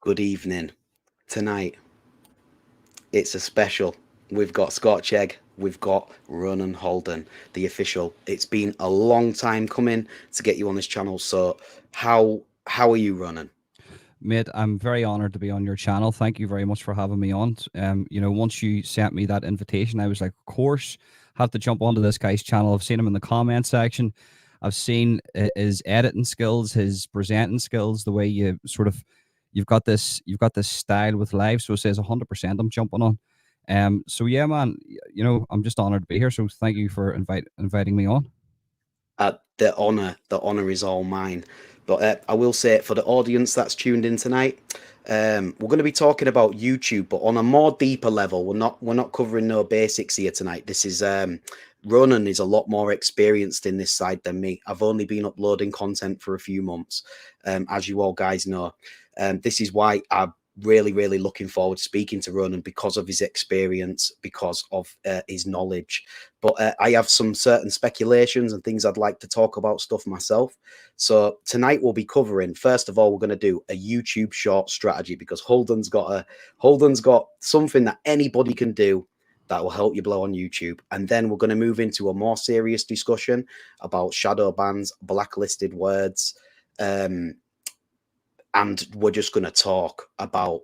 Good evening. Tonight, it's a special. We've got Chegg, we've got Ronan Holden, the official. It's been a long time coming to get you on this channel. So, how are you, Ronan? Mate, I'm very honored to be on your channel. Thank you very much for having me on. Once you sent me that invitation, I was like, of course, have to jump onto this guy's channel. I've seen him in the comment section. I've seen his editing skills, his presenting skills, the way you've got this style with live. So it says 100%. I'm jumping on. So yeah, man, I'm just honored to be here. So thank you for inviting me on. The honor is all mine. But I will say, for the audience that's tuned in tonight, we're going to be talking about YouTube, but on a more deeper level. We're not covering no basics here tonight. This is Ronan is a lot more experienced in this side than me. I've only been uploading content for a few months, as you all guys know. This is why I'm really looking forward to speaking to Ronan, because of his experience, because of his knowledge. But I have some certain speculations and things I'd like to talk about stuff myself. So tonight we'll be covering, first of all, we're going to do a YouTube short strategy, because Holden's got something that anybody can do that will help you blow on YouTube. And then we're going to move into a more serious discussion about shadow bans, blacklisted words, and we're just going to talk about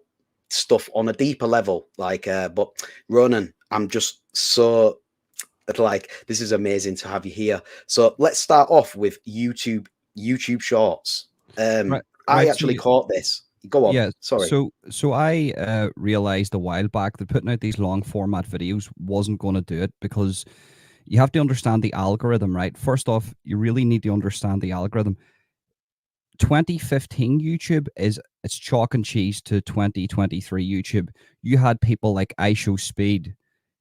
stuff on a deeper level. But Ronan, I'm just so, like, this is amazing to have you here. So let's start off with YouTube Shorts. Right, I right. So actually caught this. Go on. yeah, Sorry. so I realized a while back that putting out these long format videos wasn't going to do it because you have to understand the algorithm, right? First off, you really need to understand the algorithm. 2015 YouTube it's chalk and cheese to 2023 YouTube. You had people like iShow Speed,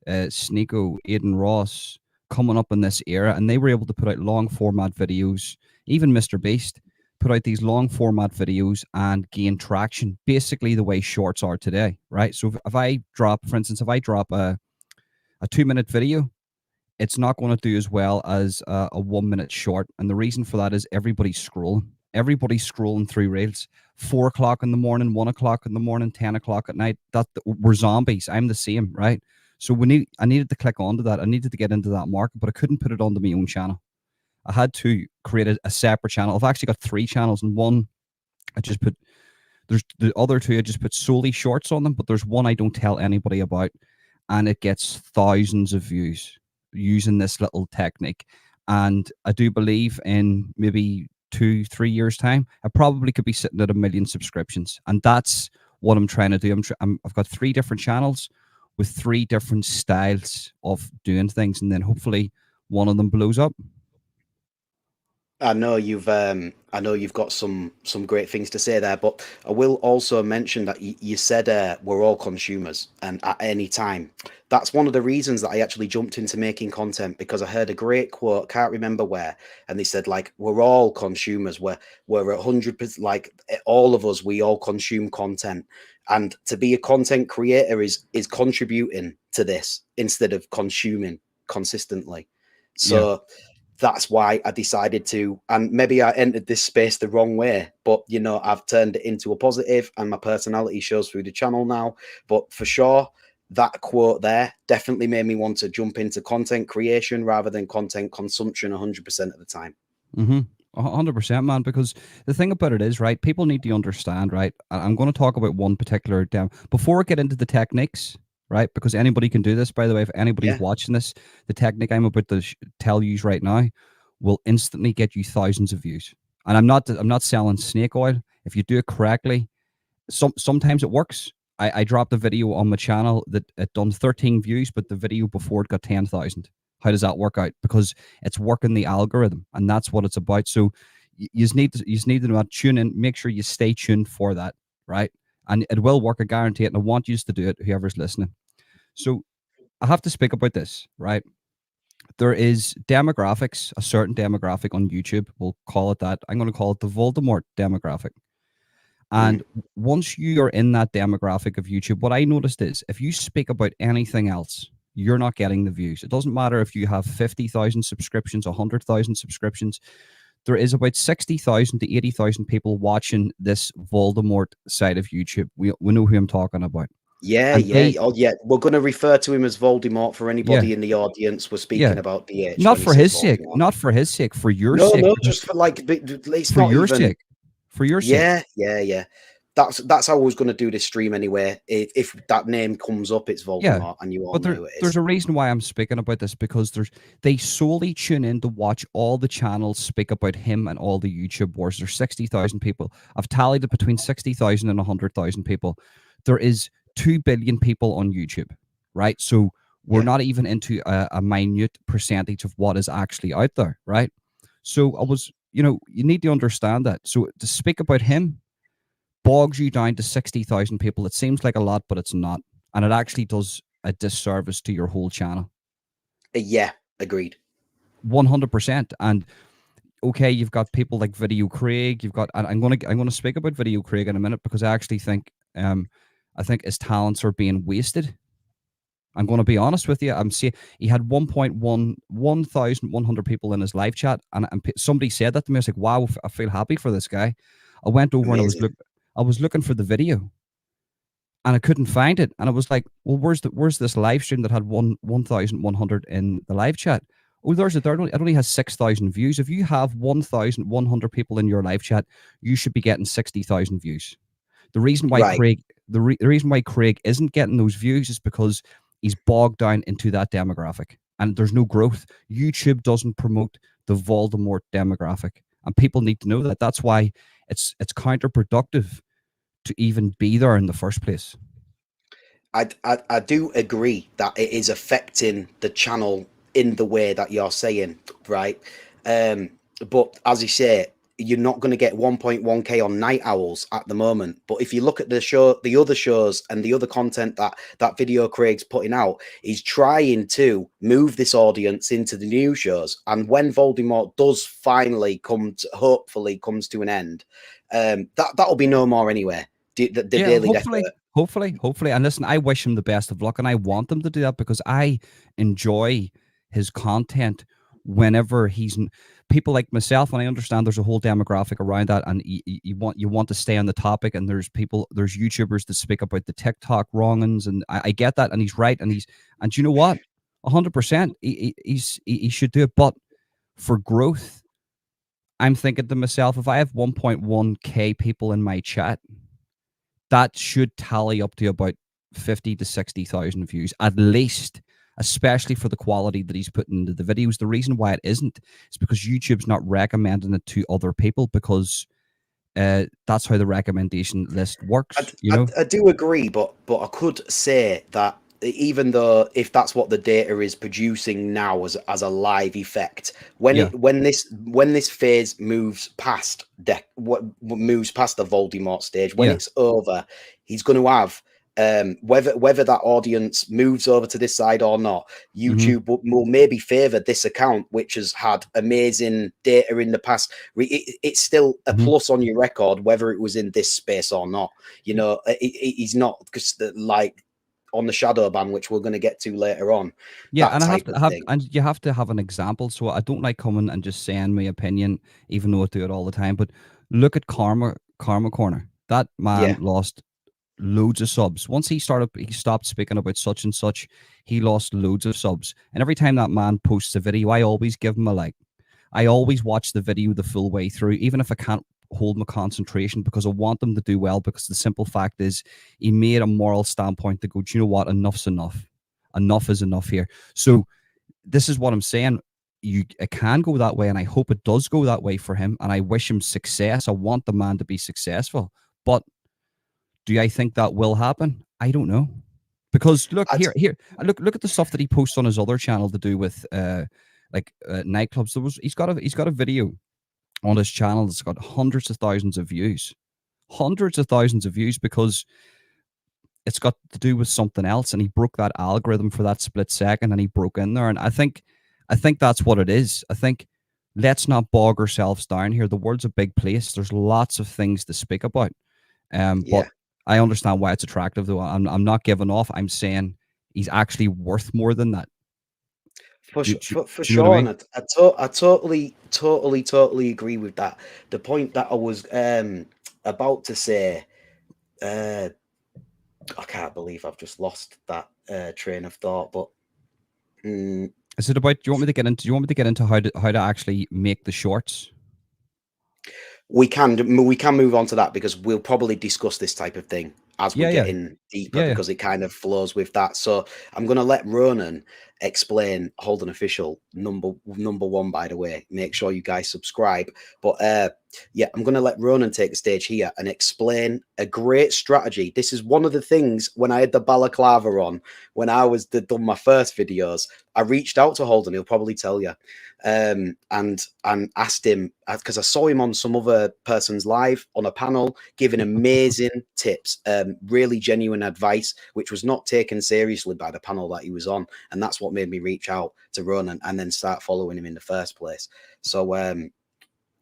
Sneeko, Aiden Ross coming up in this era, and they were able to put out long format videos. Even Mr. Beast put out these long format videos and gain traction, basically the way shorts are today, right? So if I drop, for instance, if I drop a 2 minute video, it's not going to do as well as a 1 minute short. And the reason for that is everybody's scrolling. Everybody's scrolling through reels. 4 o'clock in the morning, 1 o'clock in the morning, 10 o'clock at night. We're zombies. I'm the same, right? So I needed to click onto that. I needed to get into that market, but I couldn't put it onto my own channel. I had to create a separate channel. I've actually got three channels, and one I just put. There's the other two I just put solely shorts on them, but there's one I don't tell anybody about, and it gets thousands of views using this little technique. And I do believe in maybe 2 3 years time I probably could be sitting at 1 million subscriptions, and that's what I'm trying to do. I've got three different channels with three different styles of doing things, and then hopefully one of them blows up. I know you've got some great things to say there, but I will also mention that you said we're all consumers, and at any time, that's one of the reasons that I actually jumped into making content, because I heard a great quote, can't remember where, and they said, like, we're all consumers, we're 100%, like, all of us, we all consume content, and to be a content creator is contributing to this instead of consuming consistently. Yeah. So that's why I decided to, and maybe I entered this space the wrong way, but I've turned it into a positive, and my personality shows through the channel now. But for sure, that quote there definitely made me want to jump into content creation rather than content consumption 100% of the time. Mm-hmm. 100%, man. Because the thing about it is, right, people need to understand, right? I'm going to talk about one particular before I get into the techniques, right? Because anybody can do this, by the way. If anybody's Yeah. watching this, the technique I'm about to tell you right now will instantly get you thousands of views. And I'm not selling snake oil. If you do it correctly, sometimes it works. I dropped a video on my channel that it done 13 views, but the video before it got 10,000. How does that work out? Because it's working the algorithm, and that's what it's about. So you just need to know, tune in, make sure you stay tuned for that, right? And it will work, I guarantee it. And I want you to do it, whoever's listening. So I have to speak about this, right? There is demographics, a certain demographic on YouTube. We'll call it that. I'm going to call it the Voldemort demographic. And Mm. once you are in that demographic of YouTube, what I noticed is if you speak about anything else, you're not getting the views. It doesn't matter if you have 50,000 subscriptions, 100,000 subscriptions. there is about 60,000 to 80,000 people watching this Voldemort side of YouTube. We know who I'm talking about. Yeah, And yeah. they, Oh, yeah. We're going to refer to him as Voldemort for yeah, anybody in the audience. We're yeah. speaking about DH Not when he for says his sake, Voldemort. not for his sake, for your No, sake, no, because just for like, it's for not your even. sake, for your sake. Yeah, yeah, yeah. That's how I was going to do this stream anyway. If that name comes up, it's Yeah. Voldemort, and you all But know who it there's is. a reason why I'm speaking about this, because they solely tune in to watch all the channels speak about him and all the YouTube wars. There's 60,000 people. I've tallied it between 60,000 and 100,000 people. There is 2 billion people on YouTube, right? So we're Yeah, not even into a minute percentage of what is actually out there, right? So you need to understand that. So to speak about him bogs you down to 60,000 people. It seems like a lot, but it's not. And it actually does a disservice to your whole channel. yeah. Agreed. 100%. And okay, you've got people like Video Craig. You've got, and I'm gonna speak about Video Craig in a minute, because I think his talents are being wasted. I'm going to be honest with you. I'm saying he had 1,100 people in his live chat, and somebody said that to me. I was like, "Wow, I feel happy for this guy." I went over and Amazing. I was looking for the video, and I couldn't find it. And I was like, "Well, where's this live stream that had 1,100 in the live chat?" Oh, there's it. It only has 6,000 views. If you have 1,100 people in your live chat, you should be getting 60,000 views. The reason why Right. Craig the reason why Craig isn't getting those views is because he's bogged down into that demographic, and there's no growth. YouTube doesn't promote the Voldemort demographic, and people need to know that. That's why it's counterproductive to even be there in the first place. I do agree that it is affecting the channel in the way that you're saying, right? But as you say, you're not going to get 1.1k on Night Owls at the moment. But if you look at the other shows and the other content that Video Craig's putting out, he's trying to move this audience into the new shows. And when Voldemort does finally hopefully comes to an end, that'll be no more anyway. The Yeah, Daily Decker. hopefully. And listen, I wish him the best of luck, and I want him to do that, because I enjoy his content whenever people like myself, and I understand there's a whole demographic around that, and you want to stay on the topic, and there's YouTubers that speak about the TikTok wrongings, and I get that, and he's right, and you know what, 100%, he should do it, but for growth, I'm thinking to myself, if I have 1.1k people in my chat, that should tally up to about 50 to 60,000 views at least, especially for the quality that he's putting into the videos. The reason why it isn't is because YouTube's not recommending it to other people, because that's how the recommendation list I, works, I, I do agree, but I could say that even though if that's what the data is producing now as a live effect, Yeah. when this phase moves past what moves past the Voldemort stage, when Yeah. it's over, he's going to have whether that audience moves over to this side or not, Mm-hmm. YouTube will maybe favor this account, which has had amazing data in the past. It's still a Mm-hmm. plus on your record, whether it was in this space or not. You know, he's not just like on the shadow ban, which we're going to get to later on. Yeah, That and type of thing. you have to have an example. So I don't like coming and just saying my opinion, even though I do it all the time. But look at Karma Corner. That man Yeah, lost loads of subs. Once he stopped speaking about such and such, he lost loads of subs. And every time that man posts a video, I always give him a like. I always watch the video the full way through, even if I can't hold my concentration, because I want them to do well. Because the simple fact is, he made a moral standpoint to go, do you know what? Enough's enough. Enough is enough here. So this is what I'm saying. It can go that way, and I hope it does go that way for him. And I wish him success. I want the man to be successful. But do I think that will happen? I don't know. Because look I'd, here, look at the stuff that he posts on his other channel to do with nightclubs. He's got a video on his channel that's got hundreds of thousands of views. Hundreds of thousands of views, because it's got to do with something else, and he broke that algorithm for that split second, and he broke in there. And I think that's what it is. I think, let's not bog ourselves down here. The world's a big place. There's lots of things to speak about. But yeah. I understand why it's attractive, though. I'm not giving off. I'm saying he's actually worth more than that. For, Do, sh- do, for do you know what I sure, and mean? I totally agree with that. The point that I was about to say, uh, I can't believe I've just lost that train of thought. But mm, Is it about? Do you want me to get into? Do you want me to get into how to actually make the shorts? we can move on to that because we'll probably discuss this type of thing as we Yeah, get yeah, in deeper yeah, yeah. because it kind of flows with that. So I'm going to let Ronan explain Holden Official number one. By the way, make sure you guys subscribe. But yeah, I'm going to let Ronan take the stage here and explain a great strategy. This is one of the things when I had the balaclava on when I was done my first videos. I reached out to Holden. He'll probably tell you and asked him because I saw him on some other person's live on a panel giving amazing tips, really genuine advice, which was not taken seriously by the panel that he was on, and that's what made me reach out to Ronan and then start following him in the first place. So, Yeah.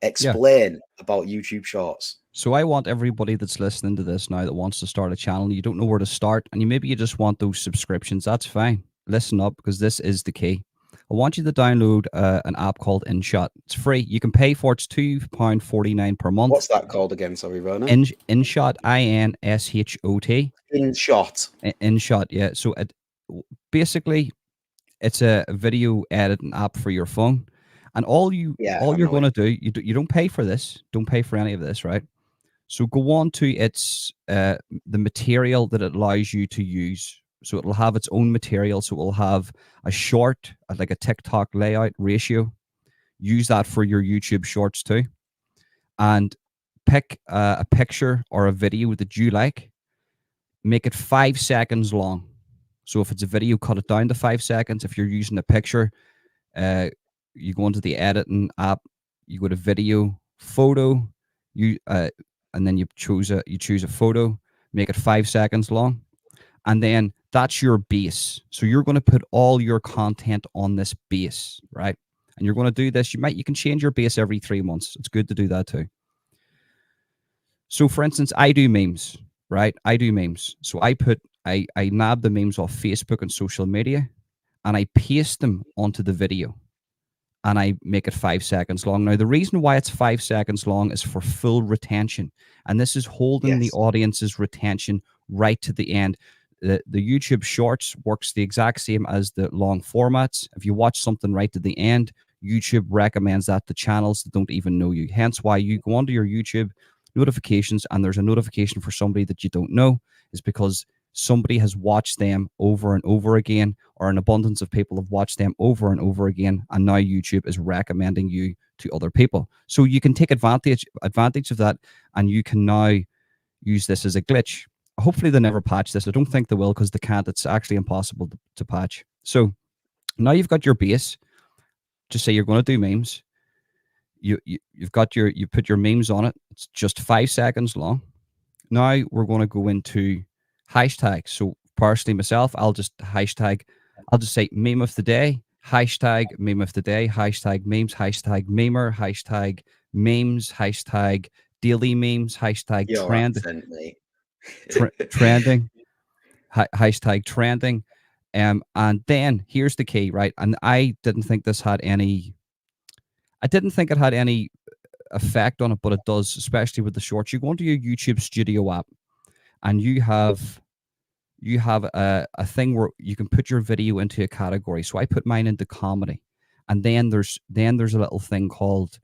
explain about YouTube Shorts. So I want everybody that's listening to this now that wants to start a channel, you don't know where to start, and you just want those subscriptions. That's fine. Listen up, because this is the key. I want you to download an app called InShot. It's free. You can pay for it. It's £2.49 per month. What's that called again? Sorry, Ronan. InShot, INSHOT. In shot. InShot, yeah. So basically it's a video editing app for your phone, and Yeah, all I you're know going to it. do, you don't pay for this. Don't pay for any of this, right? So go on to its the material that it allows you to use. So it'll have its own material. So it will have a short, like a TikTok layout ratio. Use that for your YouTube shorts too, and pick a picture or a video that you like. Make it 5 seconds long. So if it's a video, cut it down to 5 seconds. If you're using a picture, uh, you go into the editing app, you go to video, photo, you and then you choose a photo, make it 5 seconds long, and then that's your base. So you're going to put all your content on this base, right? And you're going to do this. You can change your base every 3 months. It's good to do that too. So for instance, I do memes, right? I do memes. So I nab the memes off Facebook and social media, and I paste them onto the video, and I make it 5 seconds long. Now, the reason why it's 5 seconds long is for full retention. And this is holding the Yes. audience's retention right to the end. The YouTube Shorts works the exact same as the long formats. If you watch something right to the end, YouTube recommends that to channels that don't even know you. Hence why you go onto your YouTube notifications and there's a notification for somebody that you don't know, is because somebody has watched them over and over again, or an abundance of people have watched them over and over again, and now YouTube is recommending you to other people. So you can take advantage of that, and you can now use this as a glitch. Hopefully they never patch this. I don't think they will, because they can't. It's actually impossible to patch. So now you've got your base. Just say you're going to do memes. You put your memes on it. It's just 5 seconds long. Now we're going to go into hashtags. So personally myself, I'll just say meme of the day, hashtag meme of the day, hashtag memes, hashtag memer, hashtag memes, hashtag daily memes, hashtag Your accent, mate. trending, hashtag trending. And then here's the key, right? And I didn't think it had any effect on it, but it does, especially with the shorts. You go into your YouTube Studio app, and you have a thing where you can put your video into a category. So I put mine into comedy, and then there's a little thing called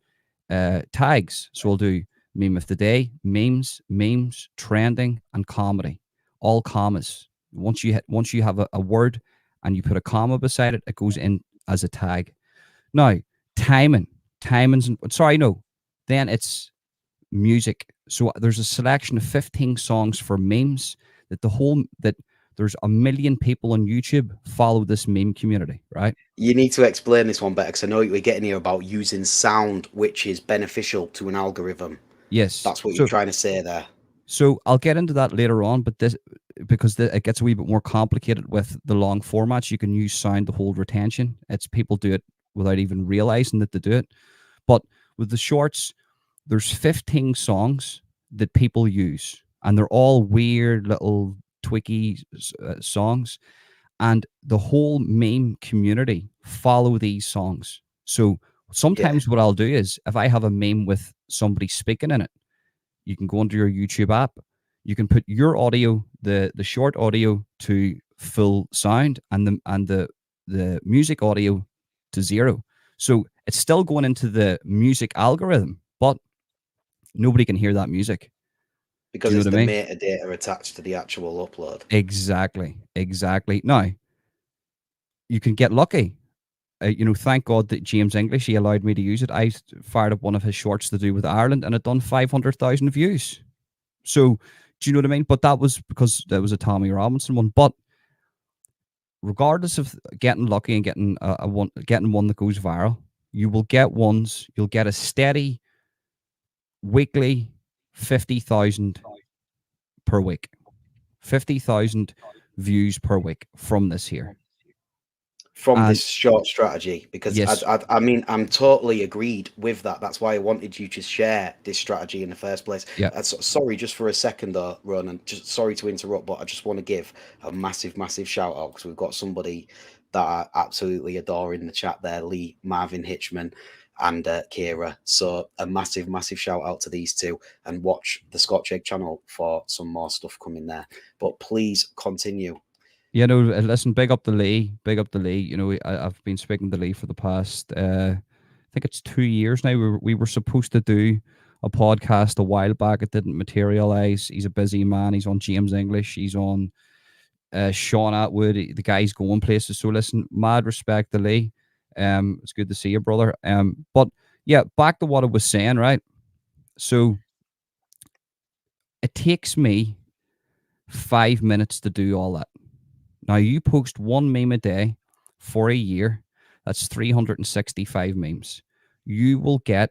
tags. So I'll do meme of the day, memes, trending, and comedy, all commas. Once you have a word and you put a comma beside it, it goes in as a tag. Now, timing, timings. Sorry, no. Then it's music. So there's a selection of 15 songs for memes that there's a million people on YouTube follow this meme community, right? You need to explain this one better because I know we're getting here about using sound, which is beneficial to an algorithm. Yes. That's what you're trying to say there. So I'll get into that later on, but it gets a wee bit more complicated with the long formats. You can use sound to hold retention. It's people do it without even realizing that they do it. But with the shorts, there's 15 songs that people use, and they're all weird little tweaky songs. and the whole meme community follow these songs. So Yeah. sometimes what I'll do is, if I have a meme with somebody speaking in it, you can go into your YouTube app, you can put your audio, the short audio, to full sound, and the music audio to 0. So it's still going into the music algorithm, but nobody can hear that music. Do Because you know it's what I the mean? metadata attached to the actual upload. Exactly. Now, you can get lucky. Thank God that James English, he allowed me to use it. I fired up one of his shorts to do with Ireland, and it done 500,000 views. So, do you know what I mean? But that was because there was a Tommy Robinson one. But regardless of getting lucky and getting one that goes viral, you will get ones. You'll get a steady weekly 50,000 per week, 50,000 views per week from this here. From And this short strategy, because yes, I mean, I'm totally agreed with that. That's why I wanted you to share this strategy in the first place. yeah, Sorry, just for a second though, Ronan, just sorry to interrupt, but I just want to give a massive shout out, because we've got somebody that I absolutely adore in the chat there, Lee, Marvin Hitchman, and Kira. So a massive shout out to these two, and watch the Scotch Egg channel for some more stuff coming there. But please continue. listen, big up the Lee, big up the Lee. I've been speaking to Lee for the past, I think it's 2 years now. We were supposed to do a podcast a while back. It didn't materialize. He's a busy man. He's on James English. He's on Sean Atwood. The guy's going places. So listen, mad respect to Lee. It's good to see you, brother. But yeah, back to what I was saying, right? So it takes me 5 minutes to do all that. Now, you post one meme a day for a year, that's 365 memes. You will get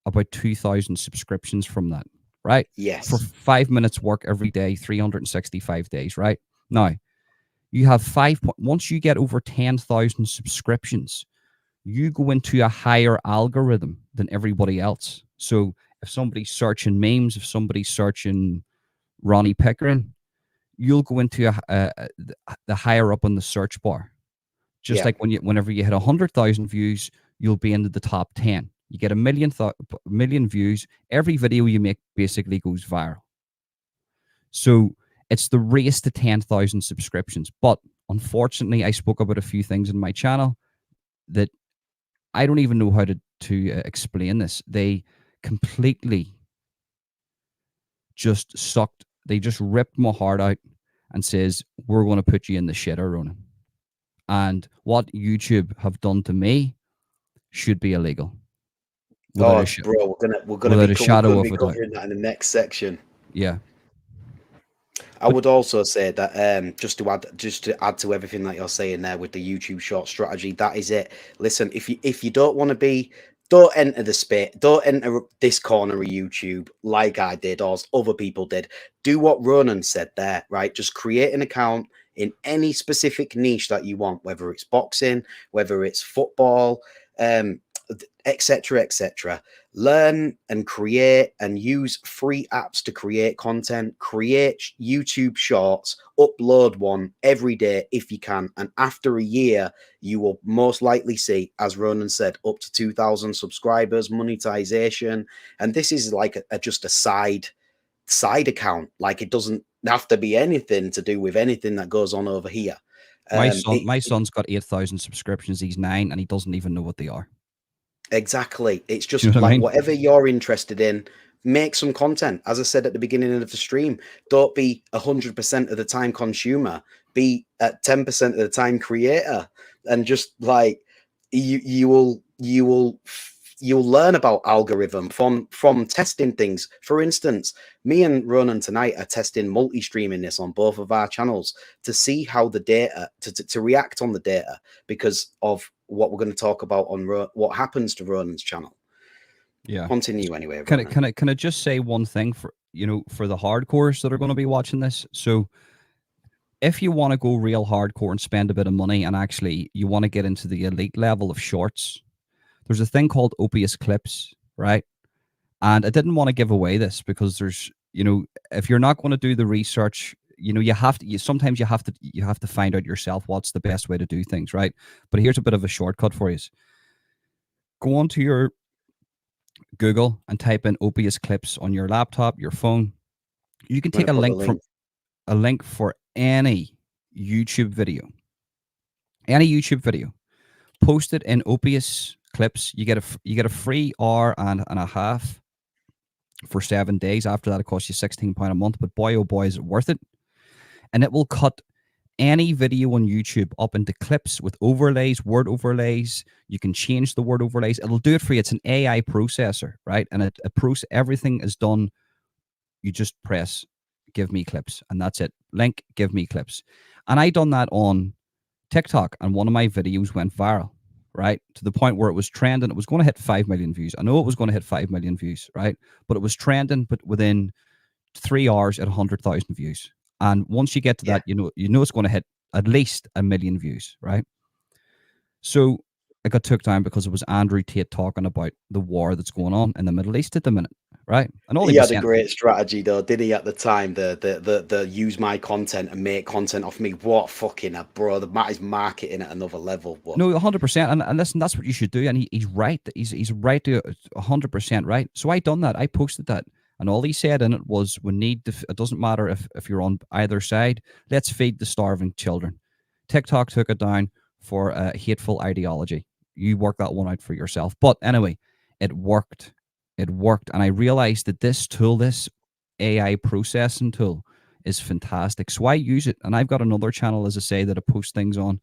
about 2,000 subscriptions from that, right? For Yes. 5 minutes work every day, 365 days, right? Now, you have once you get over 10,000 subscriptions, you go into a higher algorithm than everybody else. So if somebody's searching memes, if somebody's searching Ronnie Pickering, you'll go into the higher up on the search bar. Just Yeah. like whenever you hit 100,000 views, you'll be into the top 10. You get a million views. Every video you make basically goes viral. So it's the race to 10,000 subscriptions. But unfortunately, I spoke about a few things in my channel that I don't even know how to explain this. They completely just sucked. They just ripped my heart out and says, we're going to put you in the shitter, Ronan. And what YouTube have done to me should be illegal. Oh, bro, Without a we're shadow gonna of be a doubt. covering that in the next section. Yeah. I But would also say that just to add to everything that you're saying there with the YouTube short strategy, that is it. Listen, if you don't want to be, don't enter the space, don't enter this corner of YouTube like I did or as other people did. Do what Ronan said there, right? Just create an account in any specific niche that you want, whether it's boxing, whether it's football, etc., etc. Learn and create and use free apps to create content. Create YouTube shorts, upload one every day if you can, and after a year you will most likely see, as Ronan said, up to 2,000 subscribers, monetization. And this is like just a side account. Like, it doesn't have to be anything to do with anything that goes on over here. my son's got 8,000 subscriptions. He's 9 and he doesn't even know what they are. Exactly. It's Do you just know what I like mean? whatever you're interested in, make some content. As I said at the beginning of the stream, don't be 100% of the time consumer. Be at 10% of the time creator, and just like you'll learn about algorithm from testing things. For instance, me and Ronan tonight are testing multi-streaming this on both of our channels to see how the data to react on the data, because of what we're going to talk about on what happens to Ronan's channel. Yeah. Continue anyway, Can Ronan. I just say one thing for for the hardcores that are going to be watching this? So if you want to go real hardcore and spend a bit of money, and actually you want to get into the elite level of shorts, there's a thing called Opus Clips, right? And I didn't want to give away this because there's, if you're not going to do the research, you know, you have to, sometimes you have to find out yourself what's the best way to do things, right? But here's a bit of a shortcut for you. Go onto your Google and type in Opius clips on your laptop, your phone. You can I'm gonna take put the link. a link for any YouTube video, post it in Opius clips. You get a free hour and a half for 7 days. After that, it costs you £16 a month. But boy, oh boy, is it worth it! And it will cut any video on YouTube up into clips with overlays, word overlays. You can change the word overlays. It'll do it for you. It's an AI processor, right? And everything is done. You just press give me clips, and that's it. Link, give me clips. And I done that on TikTok, and one of my videos went viral, right? To the point where it was trending. It was going to hit 5 million views. I know it was going to hit 5 million views, right? But it was trending, but within 3 hours at 100,000 views. And once you get to that, you know it's going to hit at least 1 million views, right? So it got took down because it was Andrew Tate talking about the war that's going on in the Middle East at the minute, right? And all He he was had a saying, great strategy though, did he? At the time, the use my content and make content off me. What fucking bro? That is marketing at another level. But no, 100%. And listen, that's what you should do. And he's right. He's right to 100% right. So I done that. I posted that. And all he said in it was, we need to, it doesn't matter if you're on either side, let's feed the starving children. TikTok took it down for a hateful ideology. You work that one out for yourself. But anyway, it worked. It worked. And I realized that this tool, this AI processing tool, is fantastic. So I use it. And I've got another channel, as I say, that I post things on.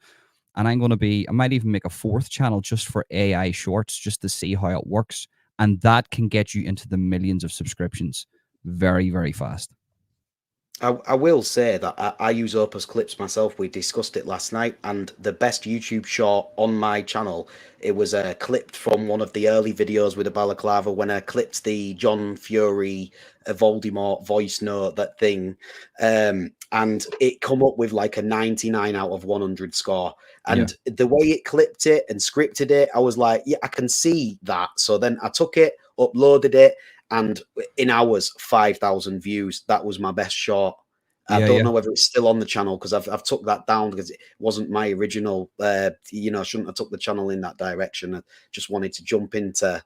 And I might even make a fourth channel just for AI shorts, just to see how it works. And that can get you into the millions of subscriptions very, very fast. I will say that I use Opus Clips myself. We discussed it last night, and the best YouTube short on my channel, it was clipped from one of the early videos with the balaclava when I clipped the John Fury Voldemort voice note, that thing, and it come up with like a 99 out of 100 score. And the way it clipped it and scripted it, I was like, yeah, I can see that. So then I took it, uploaded it, and in hours, 5,000 views. That was my best short. I don't know whether it's still on the channel because I've took that down because it wasn't my original. I shouldn't have took the channel in that direction. I just wanted to jump into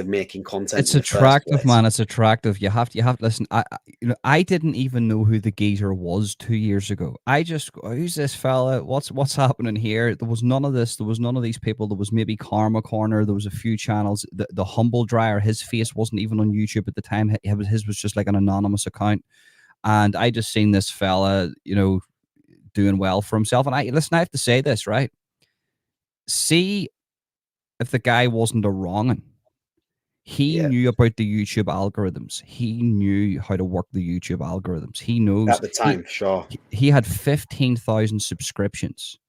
making content. It's in the first attractive, place. man. It's attractive. You have to listen. I didn't even know who the geezer was 2 years ago. I just, who's this fella? What's happening here? There was none of this. There was none of these people. There was maybe Karma Corner. There was a few channels. The Humble Dryer, his face wasn't even on YouTube at the time. His was just like an anonymous account. And I just seen this fella, doing well for himself. And I have to say this, right? See if the guy wasn't a wrong'un. He knew about the YouTube algorithms. He knew how to work the YouTube algorithms. He knows At the time, sure. he had 15,000 subscriptions,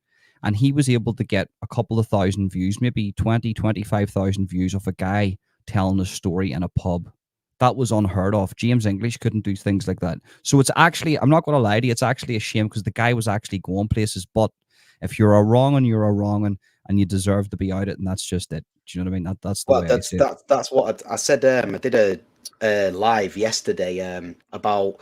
and he was able to get a couple of thousand views, maybe 20, 25,000 views of a guy telling a story in a pub. That was unheard of. James English couldn't do things like that. So it's actually, I'm not going to lie to you, it's actually a shame because the guy was actually going places. But if you're a wrong'un, you're a wrong'un, and you deserve to be out it, and that's just it. Do you know what I mean? That's the way I see it. That's what I said. I did a live yesterday about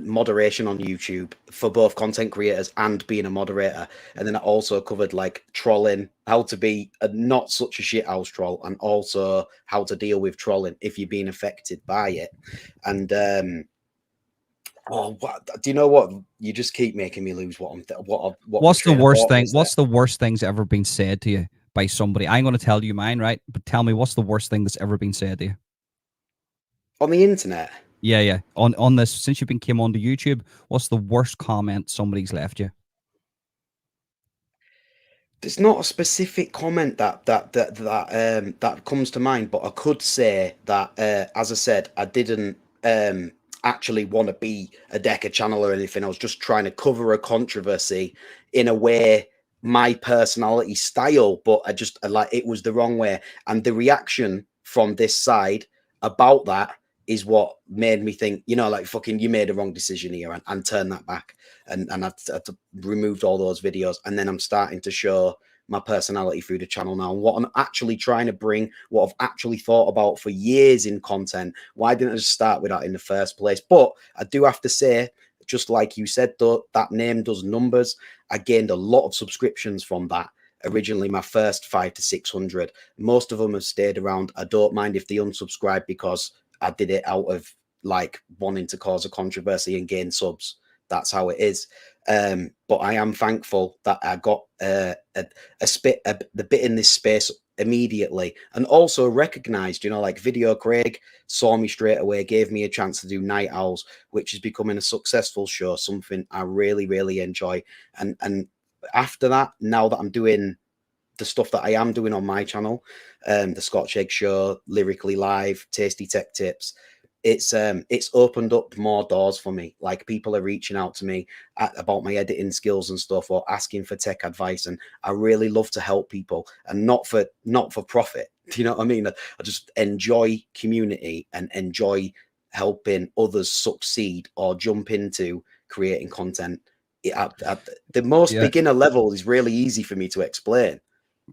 moderation on YouTube for both content creators and being a moderator, and then I also covered like trolling, how to be a not such a shit house troll, and also how to deal with trolling if you're being affected by it. And do you know what? You just keep making me lose What's the worst thing? What's the worst thing's ever been said to you by somebody? I'm going to tell you mine, right? But tell me, what's the worst thing that's ever been said to you on the internet? Yeah. On this, since you've came onto YouTube, what's the worst comment somebody's left you? There's not a specific comment that comes to mind, but I could say that as I said, I didn't actually want to be a Decker channel or anything. I was just trying to cover a controversy in a way, my personality style, but I like it was the wrong way. And the reaction from this side about that is what made me think, like fucking you made a wrong decision here, and turn that back. And I've removed all those videos, and then I'm starting to show my personality through the channel now, and what I'm actually trying to bring, what I've actually thought about for years in content. Why didn't I just start with that in the first place? But I do have to say, just like you said, though, that name does numbers. I gained a lot of subscriptions from that. Originally, my first 500 to 600. Most of them have stayed around. I don't mind if they unsubscribe because I did it out of like wanting to cause a controversy and gain subs. That's how it is. But I am thankful that I got the bit in this space immediately, and also recognized, like Video Craig saw me straight away, gave me a chance to do Night Owls, which is becoming a successful show, something I really, really enjoy. And after that, now that I'm doing the stuff that I am doing on my channel, the Chegg show, Lyrically Live, Tasty Tech Tips, it's opened up more doors for me. Like, people are reaching out to me about my editing skills and stuff, or asking for tech advice, and I really love to help people, and not for profit. Do you know what I mean? I just enjoy community and enjoy helping others succeed or jump into creating content. At the most beginner level is really easy for me to explain.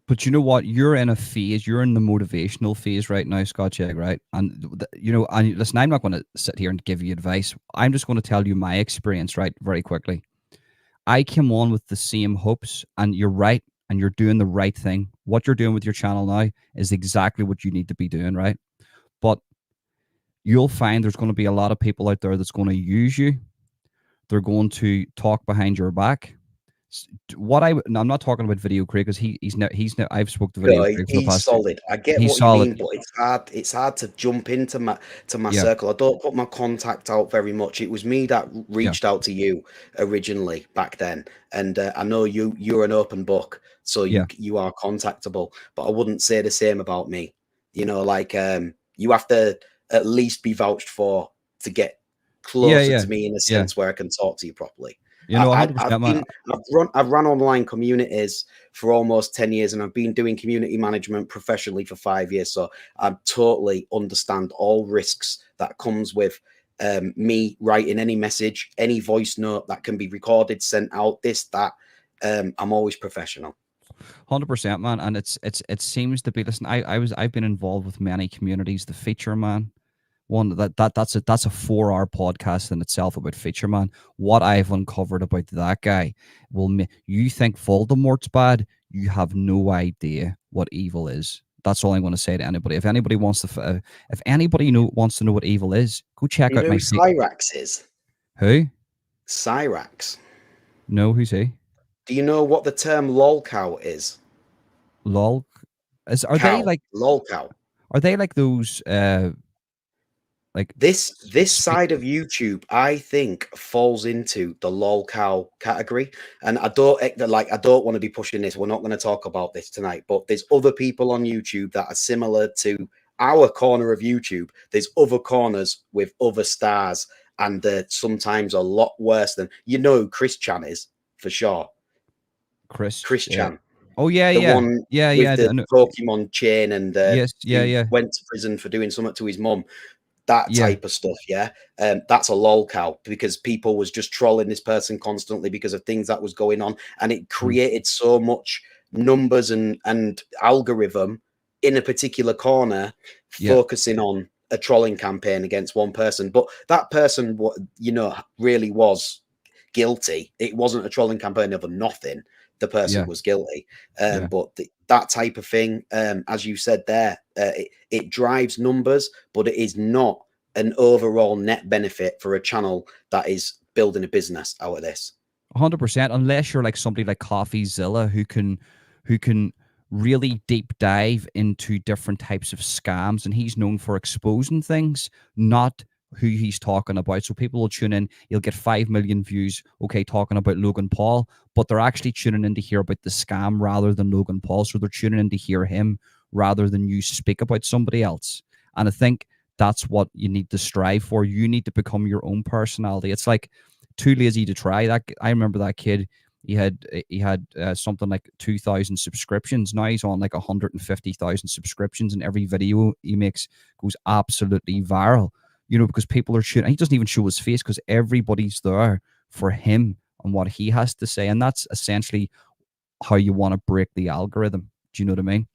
But you know what? You're in a phase. You're in the motivational phase right now, Scott Chegg, right? And and listen, I'm not going to sit here and give you advice. I'm just going to tell you my experience, right? Very quickly. I came on with the same hopes, and you're right, and you're doing the right thing. What you're doing with your channel now is exactly what you need to be doing, right? But you'll find there's going to be a lot of people out there that's going to use you. They're going to talk behind your back. I'm not talking about Video Craig, because he's now I've spoke to Video No, Craig for the he's past. solid. I get He's what you solid. mean, but it's hard. It's hard to jump into my Yeah, circle. I don't put my contact out very much. It was me that yeah, reached out to you originally back then, and I know you're an open book, so yeah, you are contactable. But I wouldn't say the same about me. Like, you have to at least be vouched for to get yeah, closer yeah, to me, in a yeah. sense where I can talk to you properly. I, I've 100%, man. been I've run online communities for almost 10 years, and I've been doing community management professionally for 5 years. So I totally understand all risks that comes with me writing any message, any voice note that can be recorded, sent out, this, that. I'm always professional. 100%, man. And it seems to be. Listen, I've been involved with many communities. The Feature Man one, that's a 4-hour podcast in itself about Feature Man. What I've uncovered about that guy you think Voldemort's bad, you have no idea what evil is. That's all I'm going to say to anybody. If anybody wants to, if anybody wants to know what evil is, go check You out know my who Cyrax is? Who? Cyrax. No, who's he? Do you know what the term lolcow is? Lol. Are they Cow. like? Lolcow. Are they like those? Like This side of YouTube, I think, falls into the lol cow category. And I don't want to be pushing this. We're not going to talk about this tonight, but there's other people on YouTube that are similar to our corner of YouTube. There's other corners with other stars, and sometimes a lot worse than who Chris Chan is, for sure. Chris. Chris Chan. Oh yeah, The yeah, one yeah, with yeah. the Pokemon chain, and Yes, yeah, who yeah, went to prison for doing something to his mum. That yeah. type of stuff, yeah. That's a lol cow, because people was just trolling this person constantly because of things that was going on, and it created so much numbers and algorithm in a particular corner, focusing on a trolling campaign against one person. But that person, really was guilty. It wasn't a trolling campaign over nothing. The person was guilty. But that type of thing, as you said there, it drives numbers, but it is not an overall net benefit for a channel that is building a business out of this. 100%. Unless you're like somebody like CoffeeZilla, who can really deep dive into different types of scams, and he's known for exposing things, not who he's talking about. So people will tune in, you'll get 5 million views, okay, talking about Logan Paul, but they're actually tuning in to hear about the scam rather than Logan Paul. So they're tuning in to hear him rather than you speak about somebody else. And I think that's what you need to strive for. You need to become your own personality. It's like Too Lazy to Try. That I remember that kid. He had something like 2,000 subscriptions. Now he's on like 150,000 subscriptions, and every video he makes goes absolutely viral. Because people are shooting. He doesn't even show his face because everybody's there for him and what he has to say, and that's essentially how you want to break the algorithm. Do you know what I mean?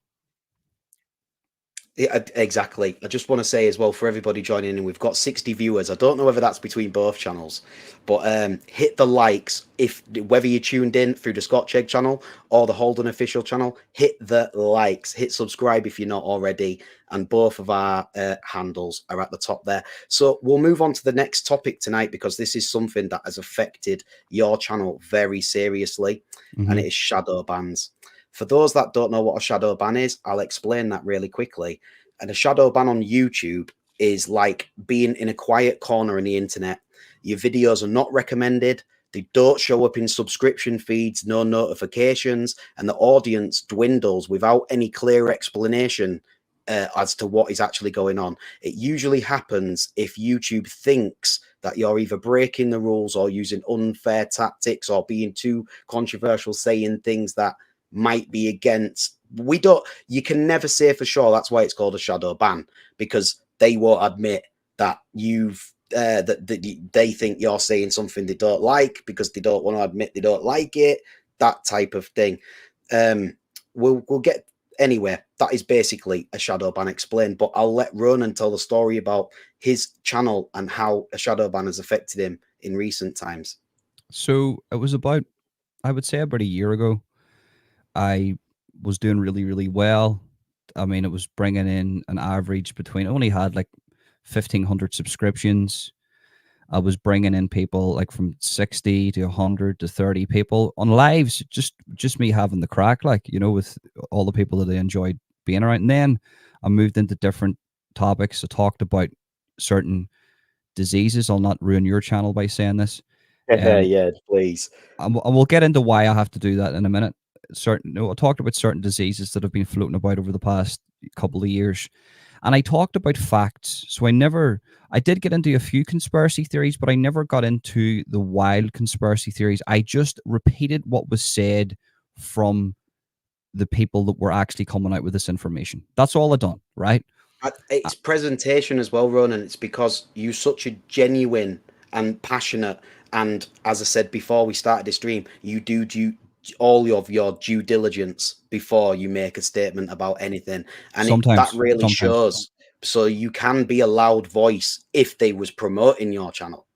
Yeah, exactly. I just want to say as well for everybody joining in, we've got 60 viewers. I don't know whether that's between both channels, but hit the likes if whether you tuned in through the Scott Chegg channel or the Holden official channel. Hit the likes, hit subscribe if you're not already, and both of our handles are at the top there. So we'll move on to the next topic tonight because this is something that has affected your channel very seriously, and it is shadow bans. For those that don't know what a shadow ban is, I'll explain that really quickly. And a shadow ban on YouTube is like being in a quiet corner in the internet. Your videos are not recommended. They don't show up in subscription feeds, no notifications, and the audience dwindles without any clear explanation as to what is actually going on. It usually happens if YouTube thinks that you're either breaking the rules or using unfair tactics or being too controversial, saying things that might be against. We don't, you can never say for sure. That's why it's called a shadow ban, because they won't admit that you've that they think you're saying something they don't like because they don't want to admit they don't like it, that type of thing. We'll get anywhere. That is basically a shadow ban explained, but I'll let Ronan tell the story about his channel and how a shadow ban has affected him in recent times. So it was about, I would say, about a year ago. I was doing really, really well. I mean, it was bringing in an average between, I only had like 1,500 subscriptions. I was bringing in people like from 60 to 100 to 30 people on lives, just me having the crack, like, you know, with all the people that I enjoyed being around. And then I moved into different topics. I talked about certain diseases. I'll not ruin your channel by saying this. Um, Yeah, please. and we'll get into why I have to do that in a minute. I talked about certain diseases that have been floating about over the past couple of years, and I talked about facts. So I did get into a few conspiracy theories, but I never got into the wild conspiracy theories. I just repeated what was said from the people that were actually coming out with this information. That's all I done, right? Uh, It's presentation as well, Ronan. It's because you're such a genuine and passionate, and as I said before we started this stream, you do all of your due diligence before you make a statement about anything, and that Sometimes, really sometimes. shows. So you can be a loud voice if they was promoting your channel.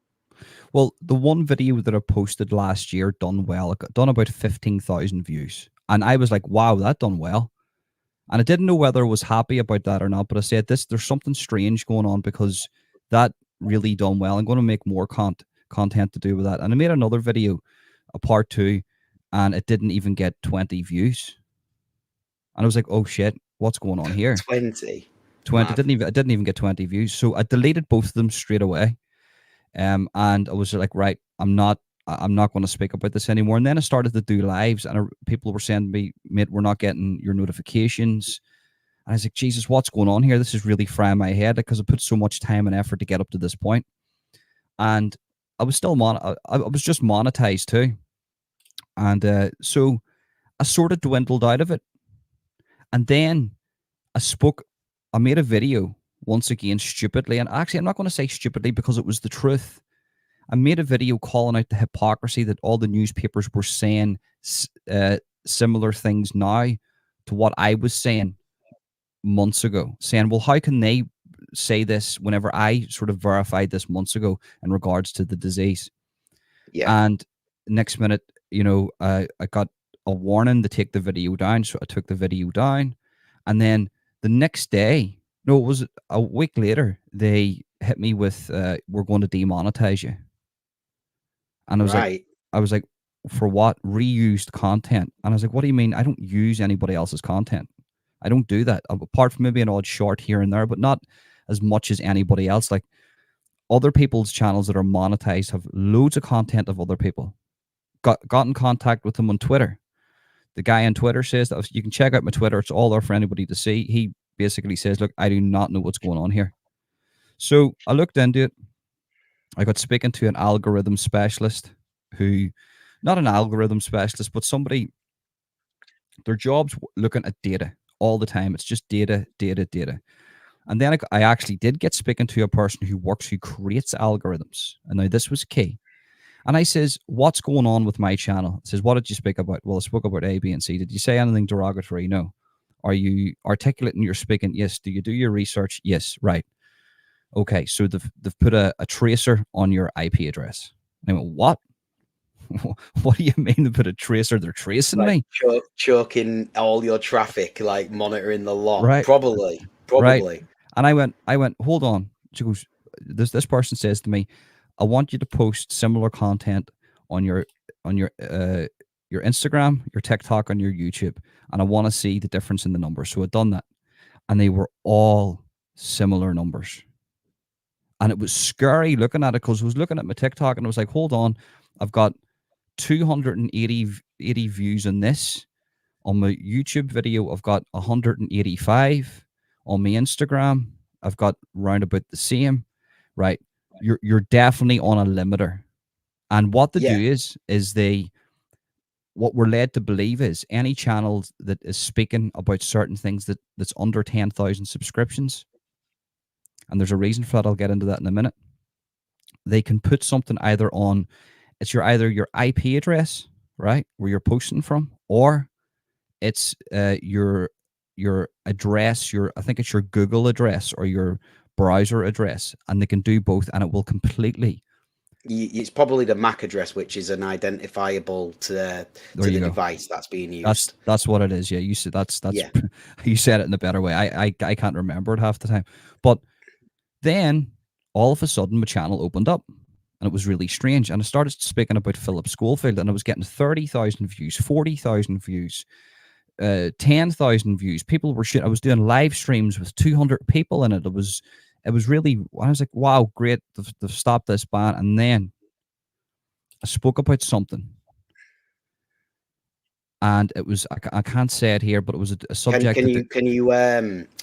Well, the one video that I posted last year done well. It got done about 15,000 views, and I was like, "Wow, that done well." And I didn't know whether I was happy about that or not, but I said, there's something strange going on because that really done well. I'm going to make more content to do with that. And I made another video, a part two, and it didn't even get 20 views. And I was like, oh shit, what's going on here? 20. 20 Mad. it didn't even get 20 views. So I deleted both of them straight away. And I was like, right, I'm not going to speak about this anymore. And then I started to do lives, and people were saying to me, mate, we're not getting your notifications. And I was like, Jesus, what's going on here? This is really frying my head because I put so much time and effort to get up to this point. And I was still I was just monetized too. And so I sort of dwindled out of it. And then I made a video once again stupidly. And actually, I'm not going to say stupidly because it was the truth. I made a video calling out the hypocrisy that all the newspapers were saying similar things now to what I was saying months ago, saying, well, how can they say this whenever I sort of verified this months ago in regards to the disease? Yeah. And next minute, you know, I got a warning to take the video down. So I took the video down. And then the next day, no, it was a week later, they hit me with, we're going to demonetize you. And Right. I was like, for what? Reused content. And I was like, what do you mean? I don't use anybody else's content. I don't do that. Apart from maybe an odd short here and there, but not as much as anybody else. Like other people's channels that are monetized have loads of content of other people. Got in contact with them on Twitter. The guy on Twitter says that you can check out my Twitter. It's all there for anybody to see. He basically says, look, I do not know what's going on here. So I looked into it. I got speaking to an algorithm specialist who, not an algorithm specialist, but somebody, their job's looking at data all the time. It's just data, data, data. And then I actually did get speaking to a person who creates algorithms. And now this was key. And I says, what's going on with my channel? It says, what did you speak about? Well, I spoke about A, B, and C. Did you say anything derogatory? No. Are you articulate in your speaking? Yes. Do you do your research? Yes. Right. Okay. So they've put a tracer on your IP address. And I went, what? What do you mean they put a tracer? They're tracing Like me? choking all your traffic, like monitoring the lot. Right. Probably, Right. probably. And I went, hold on. She goes, this person says to me, I want you to post similar content on on your Instagram, your TikTok, on your YouTube, and I want to see the difference in the numbers. So I'd done that, and they were all similar numbers, and it was scary looking at it because I was looking at my TikTok and I was like, hold on, I've got 280 views on this. On my YouTube video, I've got 185. On my Instagram, I've got round about the same. Right, you're definitely on a limiter. And what they Yeah. do is they what we're led to believe is any channel that is speaking about certain things that's under 10,000 subscriptions, and there's a reason for that. I'll get into that in a minute. They can put something either on it's either your IP address, right, where you're posting from, or it's your address, I think it's your Google address or your browser address, and they can do both, and it will completely. It's probably the MAC address, which is an identifiable There to you the go. device that's being used. That's what it is. Yeah, you said that's Yeah. you said it in a better way. I can't remember it half the time, but then all of a sudden my channel opened up, and it was really strange. And I started speaking about Philip Schofield, and I was getting 30,000 views, 40,000 views, 10,000 views. People were shit. I was doing live streams with 200 people in it. It was really. I was like, wow, great. They've stopped this ban. And then I spoke about something, and it was I can't say it here, but it was a subject that Can you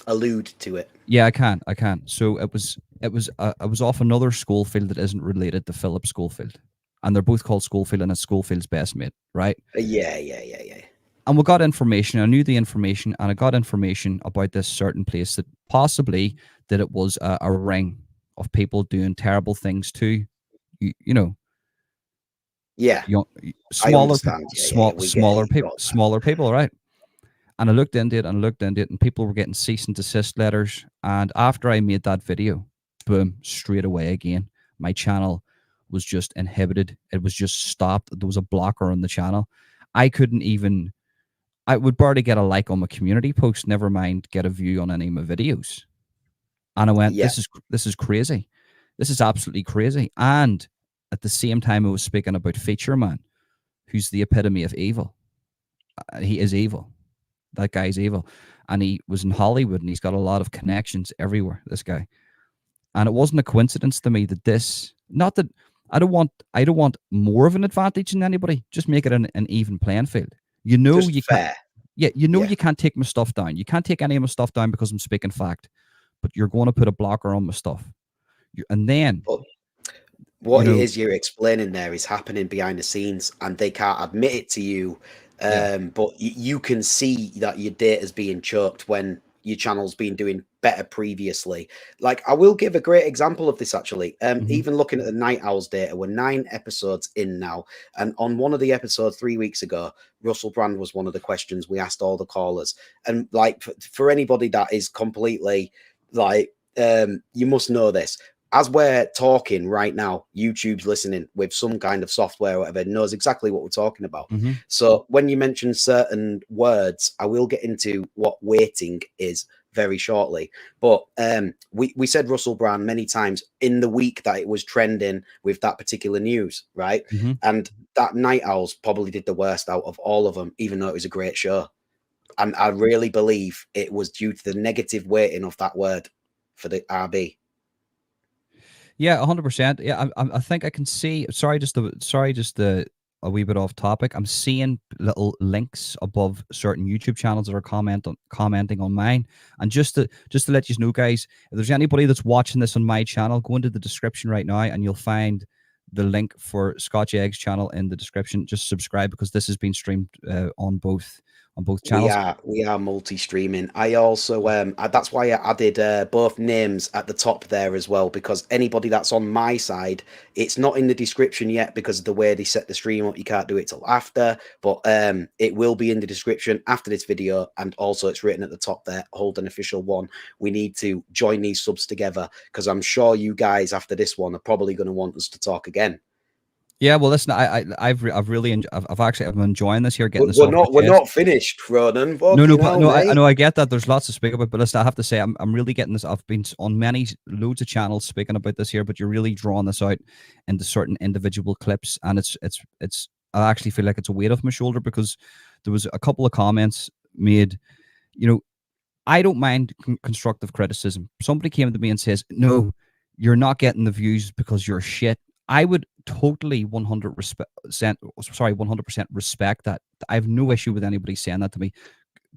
allude to it? yeah, I can. So I was off another Schofield that isn't related to Philip Schofield, and they're both called Schofield, and it's Schofield's best mate, right? Yeah. And we got information. I knew the information, and I got information about this certain place that possibly that it was a ring of people doing terrible things to you know Yeah, I smaller understand. Yeah. We get it. Got that. smaller people, right? And I looked into it and looked into it, and people were getting cease and desist letters. And after I made that video, boom, straight away again, my channel was just inhibited. It was just stopped. There was a blocker on the channel. I couldn't even. I would barely get a like on my community post. Never mind get a view on any of my videos. And I went, Yeah, this is crazy. This is absolutely crazy. And at the same time, I was speaking about Feature Man, who's the epitome of evil. He is evil. That guy's evil. And he was in Hollywood, and he's got a lot of connections everywhere, this guy. And it wasn't a coincidence to me that not that I don't want more of an advantage than anybody. Just make it an even playing field. You know, just you can't. fair. Yeah, you know Yeah, you can't take my stuff down. You can't take any of my stuff down because I'm speaking fact. But you're going to put a blocker on my stuff. And then, but you what it know, is you're explaining there is happening behind the scenes, and they can't admit it to you. yeah. But you can see that your data's being choked when your channel's been doing better previously. Like, I will give a great example of this actually. Hmm. Even looking at the Night Owls data, we're 9 episodes in now, and on one of the episodes 3 weeks ago, Russell Brand was one of the questions we asked all the callers. And like for anybody that is completely like, you must know this. As we're talking right now, YouTube's listening with some kind of software or whatever, knows exactly what we're talking about. Hmm. So when you mention certain words, I will get into what weighting is very shortly. But we said Russell Brand many times in the week that it was trending with that particular news, right? Hmm. And that Night Owls probably did the worst out of all of them, even though it was a great show. And I really believe it was due to the negative weighting of that word for the RB. Yeah, 100%. Yeah, I think I can see. Just a wee bit off topic. I'm seeing little links above certain YouTube channels that are commenting on mine. And just to let you know, guys, if there's anybody that's watching this on my channel, go into the description right now, and you'll find the link for Scotch Egg's channel in the description. Just subscribe, because this has been streamed on both on both We channels. are multi-streaming. I also that's why I added both names at the top there as well, because anybody that's on my side, it's not in the description yet because of the way they set the stream up. You can't do it till after, but it will be in the description after this video, and also it's written at the top there. Hold an official one. We need to join these subs together because I'm sure you guys after this one are probably going to want us to talk again. Yeah, well, listen, I've really I've actually I'm enjoying this here, getting But this off my we're chest. not finished, Ronan. No, no, Fucking hell, no. I mate. know, I get that. There's lots to speak about, but listen, I have to say, I'm really getting this. I've been on many loads of channels speaking about this here, but you're really drawing this out into certain individual clips, and it's. I actually feel like it's a weight off my shoulder because there was a couple of comments made. You know, I don't mind constructive criticism. Somebody came to me and says, "No, you're not getting the views because you're shit." I would totally 100% respect that. I have no issue with anybody saying that to me.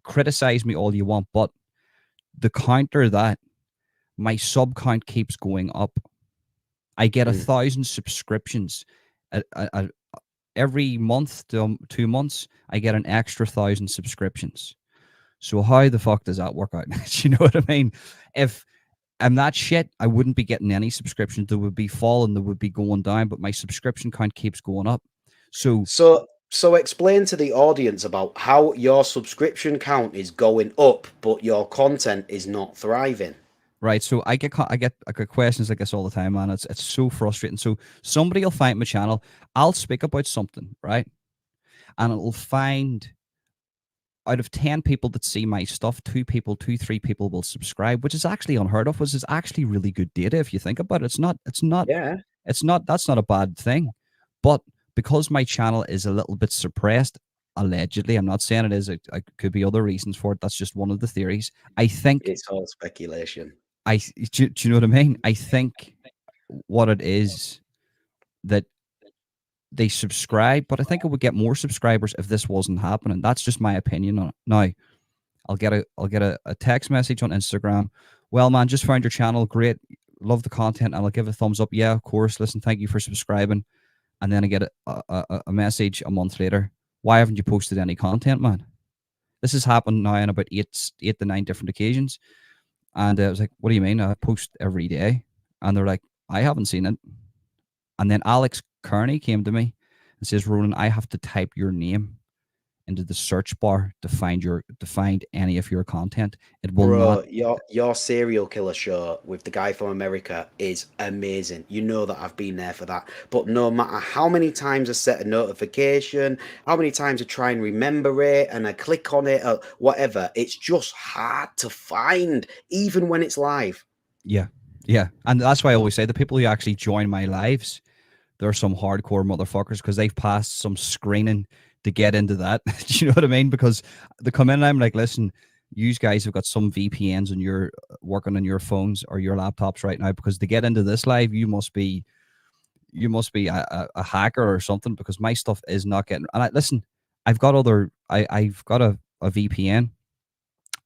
Criticize me all you want, but the counter that my sub count keeps going up. I get 1,000 subscriptions. Every month to 2 months, I get an extra 1,000 subscriptions. So how the fuck does that work out? Do you know what I mean? If I'm that shit, I wouldn't be getting any subscriptions. They would be falling, they would be going down, but my subscription count keeps going up. So So explain to the audience about how your subscription count is going up, but your content is not thriving. right, so I get questions like this all the time, man. It's so frustrating. So somebody will find my channel, I'll speak about something, right, and it'll find out of 10 people that see my stuff, 3 people will subscribe, which is actually unheard of, which is actually really good data if you think about it. Yeah. That's not a bad thing. But because my channel is a little bit suppressed, allegedly, I'm not saying it is, it could be other reasons for it. That's just one of the theories. I think, It's all speculation. do you know what I mean? I think what it is that they subscribe, but I think it would get more subscribers if this wasn't happening. That's just my opinion on it. Now, I'll get a text message on Instagram. Well, man, just found your channel. Great. Love the content. And I'll give a thumbs up. Yeah, of course. Listen, thank you for subscribing. And then I get a message a month later. Why haven't you posted any content, man? This has happened now on about eight to nine different occasions. And I was like, what do you mean? I post every day. And they're like, I haven't seen it. And then Alex Kearney came to me and says, Ronan, I have to type your name into the search bar to find any of your content. It will not. Bro, your serial killer show with the guy from America is amazing. You know that I've been there for that. But no matter how many times I set a notification, how many times I try and remember it and I click on it or whatever, it's just hard to find, even when it's live. Yeah, yeah, and that's why I always say the people who actually join my lives, they're some hardcore motherfuckers because they've passed some screening to get into that. Do you know what I mean? Because they come in and I'm like, listen, you guys have got some VPNs and you're working on your phones or your laptops right now because to get into this live, you must be a hacker or something because my stuff is not getting. And listen, I've got a VPN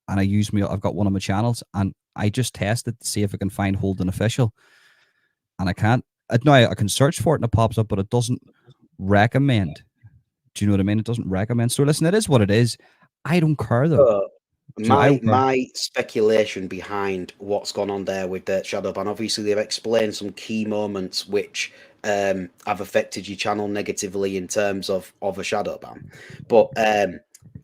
and I've got one of my channels and I just tested to see if I can find Holden Official and I can't. No, I can search for it and it pops up, but it doesn't recommend. Do you know what I mean? It doesn't recommend. So listen, it is what it is. I don't care though. So Do you know, I my don't care. my speculation behind what's gone on there with the Shadowban, obviously they've explained some key moments which have affected your channel negatively in terms of a Shadowban. But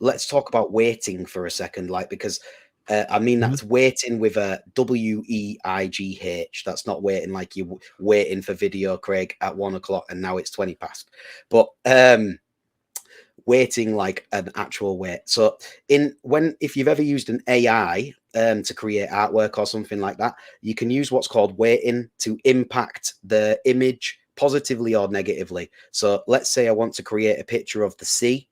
let's talk about waiting for a second, like because I mean Mhm. that's waiting with a WEIGH. That's not waiting like you waiting for video, Craig, at 1 o'clock and now it's 20 past. But waiting like an actual wait. So if you've ever used an AI to create artwork or something like that, you can use what's called waiting to impact the image positively or negatively. So let's say I want to create a picture of the sea,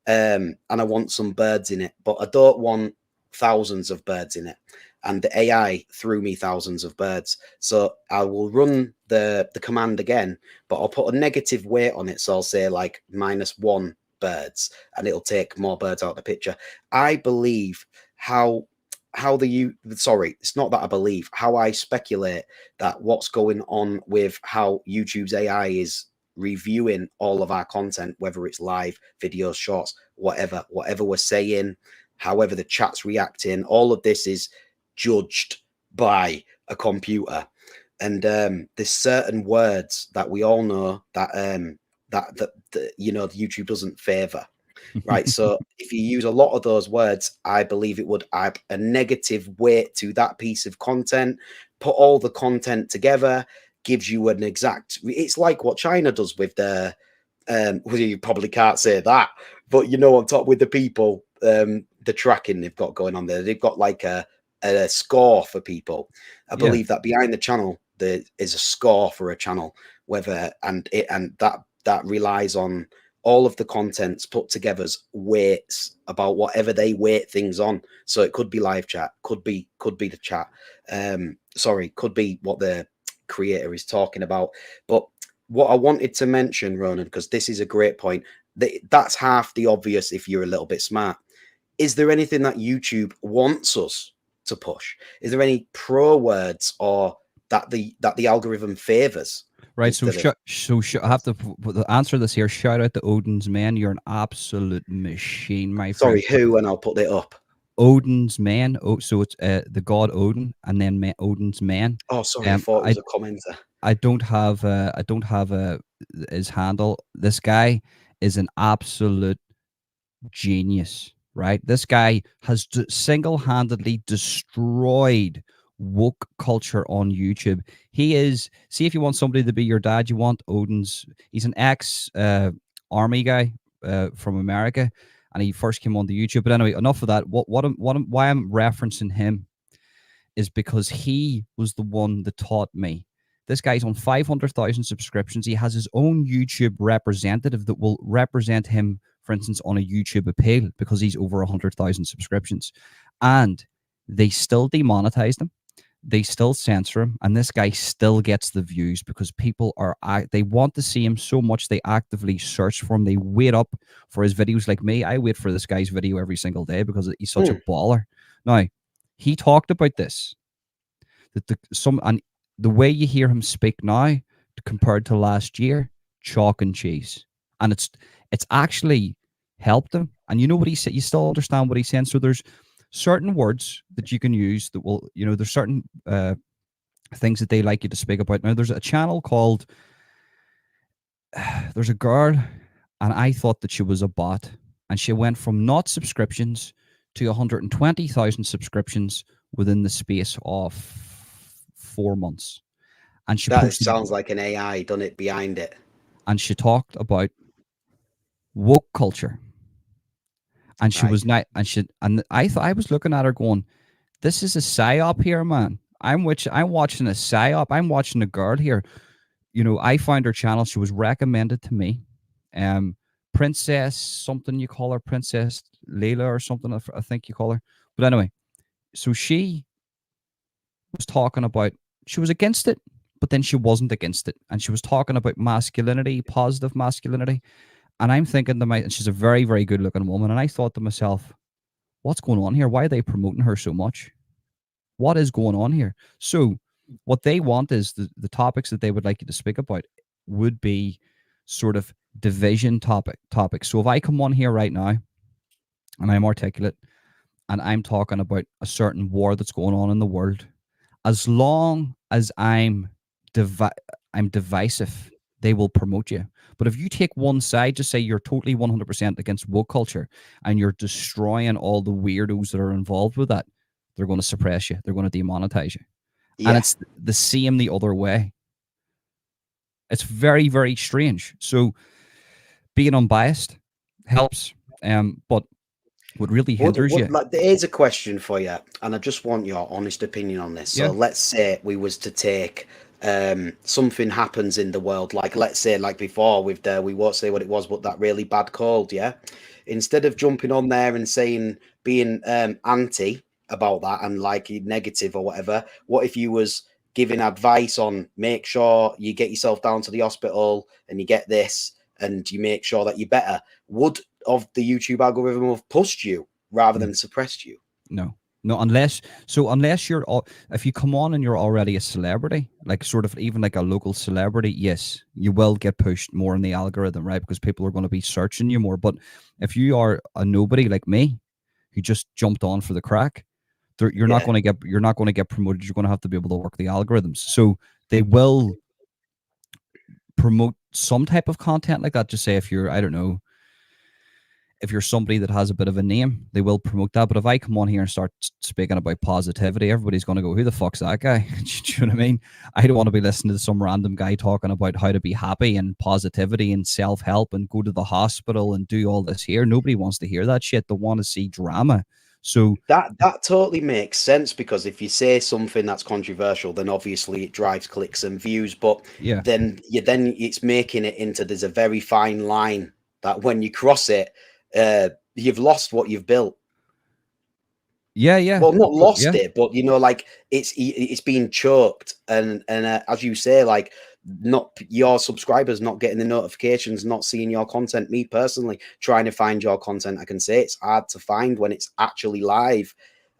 and I want some birds in it, but I don't want thousands of birds in it. And the AI threw me thousands of birds. So I will run the command again, but I'll put a negative weight on it. So I'll say like -1 birds and it'll take more birds out of the picture. I believe how sorry, it's not that I believe, how I speculate that what's going on with how YouTube's AI is reviewing all of our content, whether it's live, videos, shorts, whatever we're saying, however the chat's reacting, all of this is judged by a computer. And there's certain words that we all know that you know, YouTube doesn't favor, right? So if you use a lot of those words, I believe it would add a negative weight to that piece of content. Put all the content together, gives you an exact. It's like what China does with their. Well, you probably can't say that, but you know, on top with the people, the tracking they've got going on there, they've got like a score for people. I Yeah. believe that behind the channel there is a score for a channel, whether and that relies on all of the contents put together's weights about whatever they weight things on. So it could be live chat, could be the chat. Sorry, could be what the creator is talking about. But what I wanted to mention, Ronan, because this is a great point, that's half the obvious if you're a little bit smart. Is there anything that YouTube wants us to push? Is there any pro words or that the algorithm favors? Right. So, Instead of I have to answer this here. Shout out to Odin's Man. You're an absolute machine, my friend. sorry, who, and I'll put it up. Odin's Man. Oh, so it's the god Odin, and then Odin's Man. Oh, sorry, I thought it was a commenter. I don't have his handle. This guy is an absolute genius, right? This guy has single-handedly destroyed woke culture on YouTube. He is, see, if you want somebody to be your dad, you want Odin's. He's an ex army guy from America, and he first came on the YouTube. But anyway, enough of that. Why I'm referencing him is because he was the one that taught me. This guy's on 500,000 subscriptions. He has his own YouTube representative that will represent him, for instance, on a YouTube appeal because he's over 100,000 subscriptions. And they still demonetize him. They still censor him. And this guy still gets the views because people they want to see him so much they actively search for him. They wait up for his videos like me. I wait for this guy's video every single day because he's such a baller. Now, he talked about this, that the way you hear him speak now compared to last year, chalk and cheese, and it's actually helped him. And you know what he said? You still understand what he's saying. So there's certain words that you can use that will, you know, there's certain things that they like you to speak about. Now, there's a channel called. There's a girl, and I thought that she was a bot, and she went from not subscriptions to 120,000 subscriptions within the space of 4 months. And she That sounds like an AI done it behind it. And she talked about woke culture. And she was not, and I thought, I was looking at her going, this is a psyop here, man. I'm watching a psyop. I'm watching a girl here. You know, I found her channel. She was recommended to me. Princess something, you call her, Princess Leila or something, I think you call her. But anyway, so she was talking about, she was against it, but then she wasn't against it. And she was talking about masculinity, positive masculinity. And I'm thinking and she's a very, very good looking woman. And I thought to myself, what's going on here? Why are they promoting her so much? What is going on here? So what they want is the topics that they would like you to speak about would be sort of division topics. So if I come on here right now and I'm articulate and I'm talking about a certain war that's going on in the world, as long as I'm divisive, they will promote you. But if you take one side, just say you're totally 100% against woke culture and you're destroying all the weirdos that are involved with that, they're going to suppress you. They're going to demonetize you. Yeah. And it's the same the other way. It's very, very strange. So being unbiased helps, but what really hinders you. Like, there is a question for you, and I just want your honest opinion on this. So let's say we was to take something happens in the world, like let's say like before with we won't say what it was, but that really bad cold, yeah. Instead of jumping on there and saying being anti about that and like negative or whatever, what if you was giving advice on make sure you get yourself down to the hospital and you get this and you make sure that you're better? Would of the YouTube algorithm have pushed you rather than suppressed you? No. No, unless you're if you come on and you're already a celebrity, like sort of even like a local celebrity, yes, you will get pushed more in the algorithm, right? Because people are going to be searching you more. But if you are a nobody like me, who just jumped on for the crack, Yeah, you're not going to get promoted. You're going to have to be able to work the algorithms. So they will promote some type of content like that. Just say if you're, I don't know, if you're somebody that has a bit of a name, they will promote that. But if I come on here and start speaking about positivity, everybody's going to go, "Who the fuck's that guy?" Do you know what I mean? I don't want to be listening to some random guy talking about how to be happy and positivity and self help and go to the hospital and do all this here. Nobody wants to hear that shit. They want to see drama. So that totally makes sense, because if you say something that's controversial, then obviously it drives clicks and views. But yeah, then it's making it into, there's a very fine line that when you cross it, you've lost what you've built. yeah, yeah, Well, not lost yeah. it, but like it's being choked, and as you say, like, not your subscribers not getting the notifications, not seeing your content. Me personally, trying to find your content, I can say it's hard to find when it's actually live,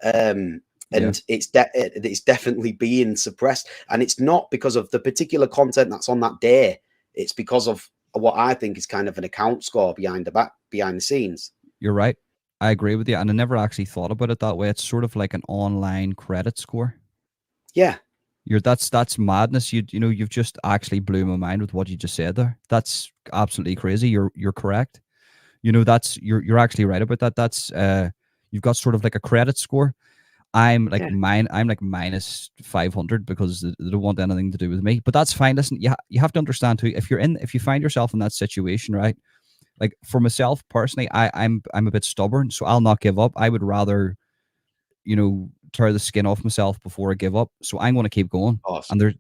um, Yeah. and it's definitely being suppressed, and it's not because of the particular content that's on that day. It's because of what I think is kind of an account score behind the scenes. You're right. I agree with you. And I never actually thought about it that way. It's sort of like an online credit score. Yeah, That's madness. You know, you've just actually blew my mind with what you just said there. That's absolutely crazy. You're correct. You know, you're actually right about that. That's you've got sort of like a credit score. yeah, I'm like minus 500 because they don't want anything to do with me. But that's fine. Listen, you have to understand too, if you find yourself in that situation, right? Like for myself personally, I'm a bit stubborn, so I'll not give up. I would rather, tear the skin off myself before I give up. So I'm going to keep going, of course. and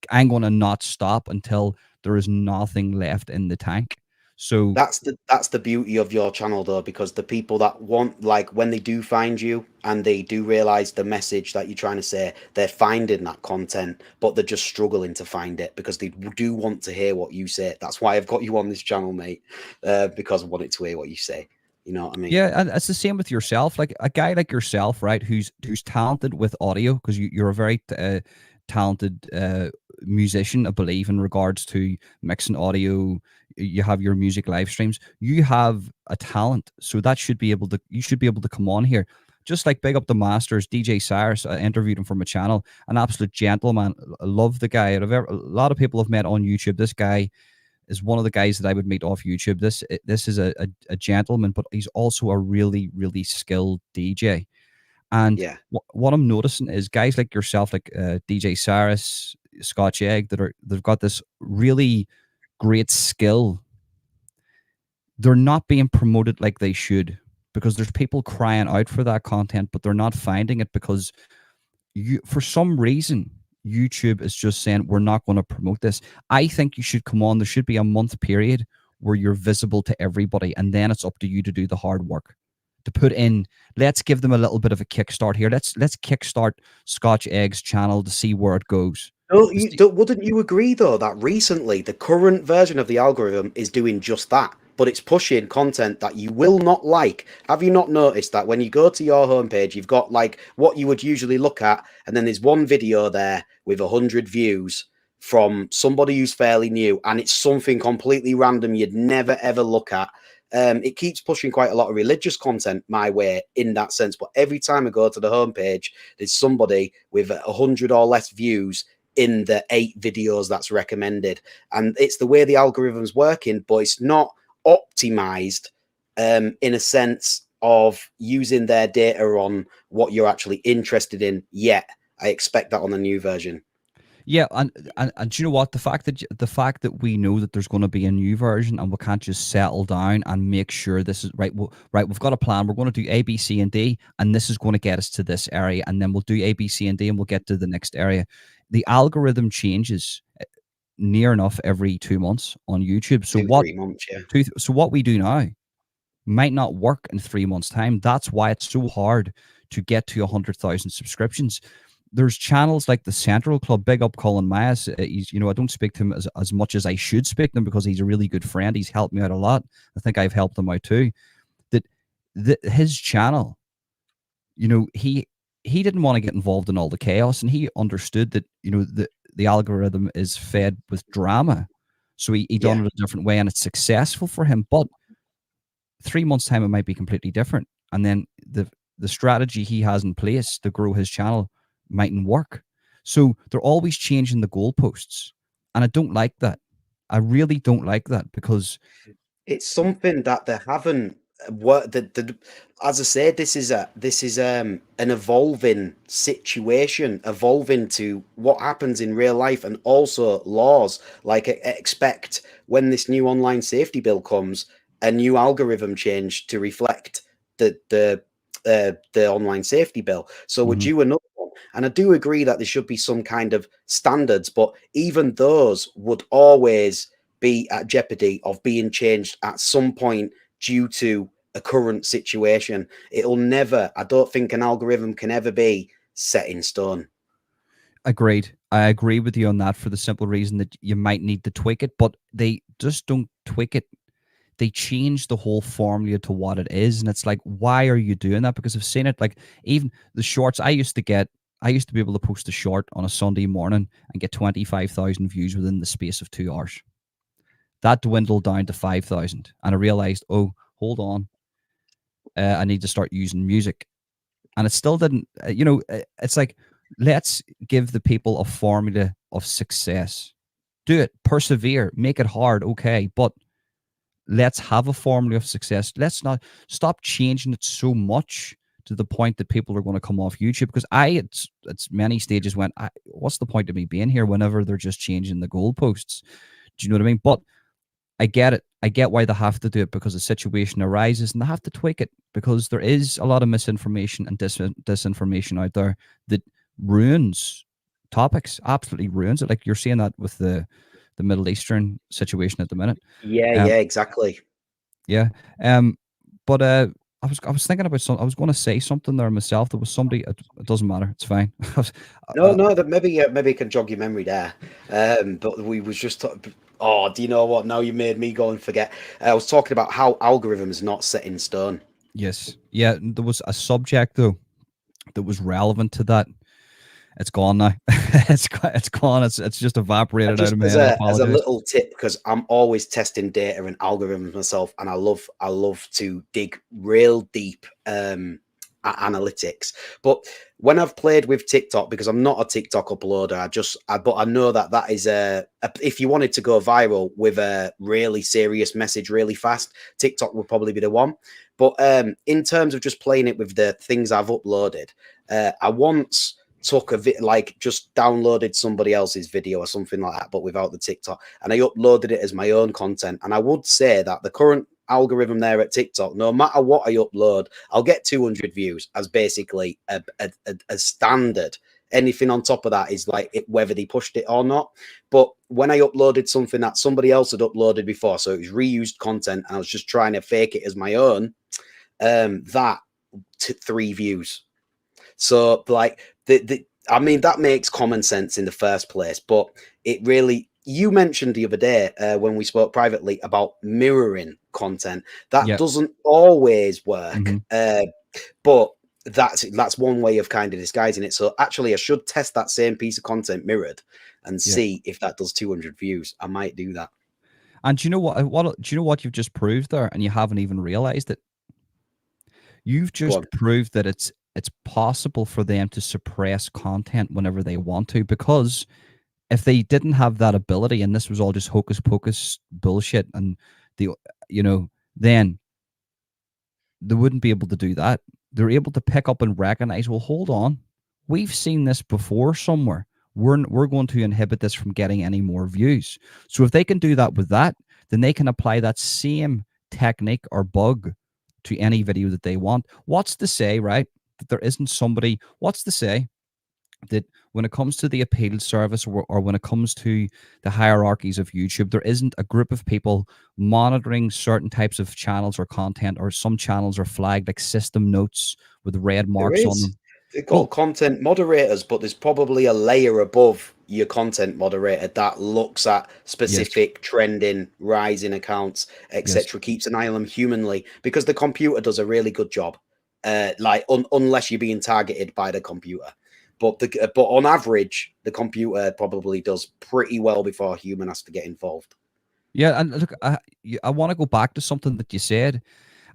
I'm going to not stop until there is nothing left in the tank. So That's the beauty of your channel, though, because the people that want, like, when they do find you and they do realize the message that you're trying to say, they're finding that content, but they're just struggling to find it because they do want to hear what you say. That's why I've got you on this channel, mate, because I wanted to hear what you say. You know what I mean? yeah, and it's the same with yourself. Like a guy like yourself, right? Who's talented with audio because you're a very talented musician, I believe, in regards to mixing audio. You have your music live streams. You have a talent, so that should be able to. You should be able to come on here. Just like big up the masters, DJ Cyrus. I interviewed him for my channel. An absolute gentleman. I love the guy. A lot of people have met on YouTube. This guy is one of the guys that I would meet off YouTube. This is a gentleman, but he's also a really, really skilled DJ. And Yeah, what I'm noticing is guys like yourself, like DJ Cyrus, Scotch Egg, they've got this really great skill. They're not being promoted like they should because there's people crying out for that content, but they're not finding it because for some reason YouTube is just saying we're not going to promote this. I think you should come on. There should be a month period where you're visible to everybody, and then it's up to you to do the hard work. To put in, let's give them a little bit of a kickstart here. Let's kickstart Scotch Egg's channel to see where it goes. wouldn't you agree, though, that recently the current version of the algorithm is doing just that, but it's pushing content that you will not like? Have you not noticed that when you go to your homepage, you've got like what you would usually look at, and then there's one video there with 100 views from somebody who's fairly new, and it's something completely random you'd never ever look at. It keeps pushing quite a lot of religious content my way in that sense, but every time I go to the homepage, there's somebody with 100 or less views in the 8 videos that's recommended. And it's the way the algorithm's working, but it's not optimized in a sense of using their data on what you're actually interested in yet. I expect that on the new version. Yeah, and do you know what? The fact that we know that there's going to be a new version and we can't just settle down and make sure this is right. Right, we've got a plan. We're going to do A, B, C, and D, and this is going to get us to this area, and then we'll do A, B, C, and D, and we'll get to the next area. The algorithm changes near enough every 2 months on YouTube. So Two, what? 3 months, yeah. So what we do now might not work in 3 months' time. That's why it's so hard to get to 100,000 subscriptions. There's channels like the Central Club. Big up Colin Myers. He's, I don't speak to him as much as I should speak to him because he's a really good friend. He's helped me out a lot. I think I've helped him out too. That his channel he didn't want to get involved in all the chaos, and he understood that the algorithm is fed with drama, so he Yeah. done it a different way, and it's successful for him. But 3 months time, it might be completely different, and then the strategy he has in place to grow his channel mightn't work. So they're always changing the goalposts, and I don't like that. I really don't like that because It's something that they haven't worked. As I said, this is an evolving situation, evolving to what happens in real life, and also laws. Like expect when this new online safety bill comes, a new algorithm change to reflect the online safety bill. So we're mhm, due another one, and I do agree that there should be some kind of standards, but even those would always be at jeopardy of being changed at some point due to a current situation. It'll never, I don't think an algorithm can ever be set in stone. agreed. I agree with you on that for the simple reason that you might need to tweak it, but they just don't tweak it. They change the whole formula to what it is, and it's like, why are you doing that? Because I've seen it, like even the shorts. I used to be able to post a short on a Sunday morning and get 25,000 views within the space of 2 hours. That dwindled down to 5,000, and I realized, oh, hold on, I need to start using music, and it still didn't. It's like, let's give the people a formula of success. Do it, persevere, make it hard, okay, but let's have a formula of success. Let's not stop changing it so much to the point that people are going to come off YouTube. Because it's many stages when what's the point of me being here whenever they're just changing the goalposts? Do you know what I mean? But I get it. I get why they have to do it, because a situation arises and they have to tweak it, because there is a lot of misinformation and disinformation out there that ruins topics, absolutely ruins it. Like you're seeing that with the Middle Eastern situation at the minute. Yeah, Um, yeah, exactly. yeah. But I was thinking about something. I was going to say something there myself. There was somebody. It doesn't matter. It's fine. No, no, that maybe it can jog your memory there. But we was just oh, do you know what? Now you made me go and forget. I was talking about how algorithms not set in stone. Yes. Yeah. There was a subject though that was relevant to that. It's gone now. It's gone. It's just evaporated out Just of my head. I as a apologize. little tip, because I'm always testing data and algorithms myself, and I love to dig real deep at analytics. But when I've played with TikTok, because I'm not a TikTok uploader, but I know that is if you wanted to go viral with a really serious message really fast, TikTok would probably be the one. But in terms of just playing it with the things I've uploaded, I once took like just downloaded somebody else's video or something like that, but without the TikTok, and I uploaded it as my own content. And I would say that the current algorithm there at TikTok, no matter what I upload, I'll get 200 views as basically a standard. Anything on top of that is like whether they pushed it or not. But when I uploaded something that somebody else had uploaded before, so it was reused content, and I was just trying to fake it as my own, that 3 views. So like I mean that makes common sense in the first place, but it really, you mentioned the other day when we spoke privately about mirroring content. That Yeah. doesn't always work, Hmm. but that's one way of kind of disguising it. So actually, I should test that same piece of content mirrored and Yeah. see if that does 200 views. I might do that. And do you know what? What do you know what you've just proved there, and you haven't even realized it? You've Go on. just proved that it's possible for them to suppress content whenever they want to, because if they didn't have that ability and this was all just hocus pocus bullshit, and the you know then they wouldn't be able to do that. They're able to pick up and recognize, well, hold on, we've seen this before somewhere. We're going to inhibit this from getting any more views. So if they can do that with that, then they can apply that same technique or bug to any video that they want. What's to say, right, that there isn't somebody? What's to say that when it comes to the appeal service, or when it comes to the hierarchies of YouTube, there isn't a group of people monitoring certain types of channels or content, or some channels are flagged like system notes with red There marks on is. them? They're Well, called content moderators, but there's probably a layer above your content moderator that looks at yes, specific trending, rising accounts, yes, etc. Keeps an eye on them humanly, because the computer does a really good job. unless you're being targeted by the computer. But on average, the computer probably does pretty well before a human has to get involved. Yeah, and look, I want to go back to something that you said,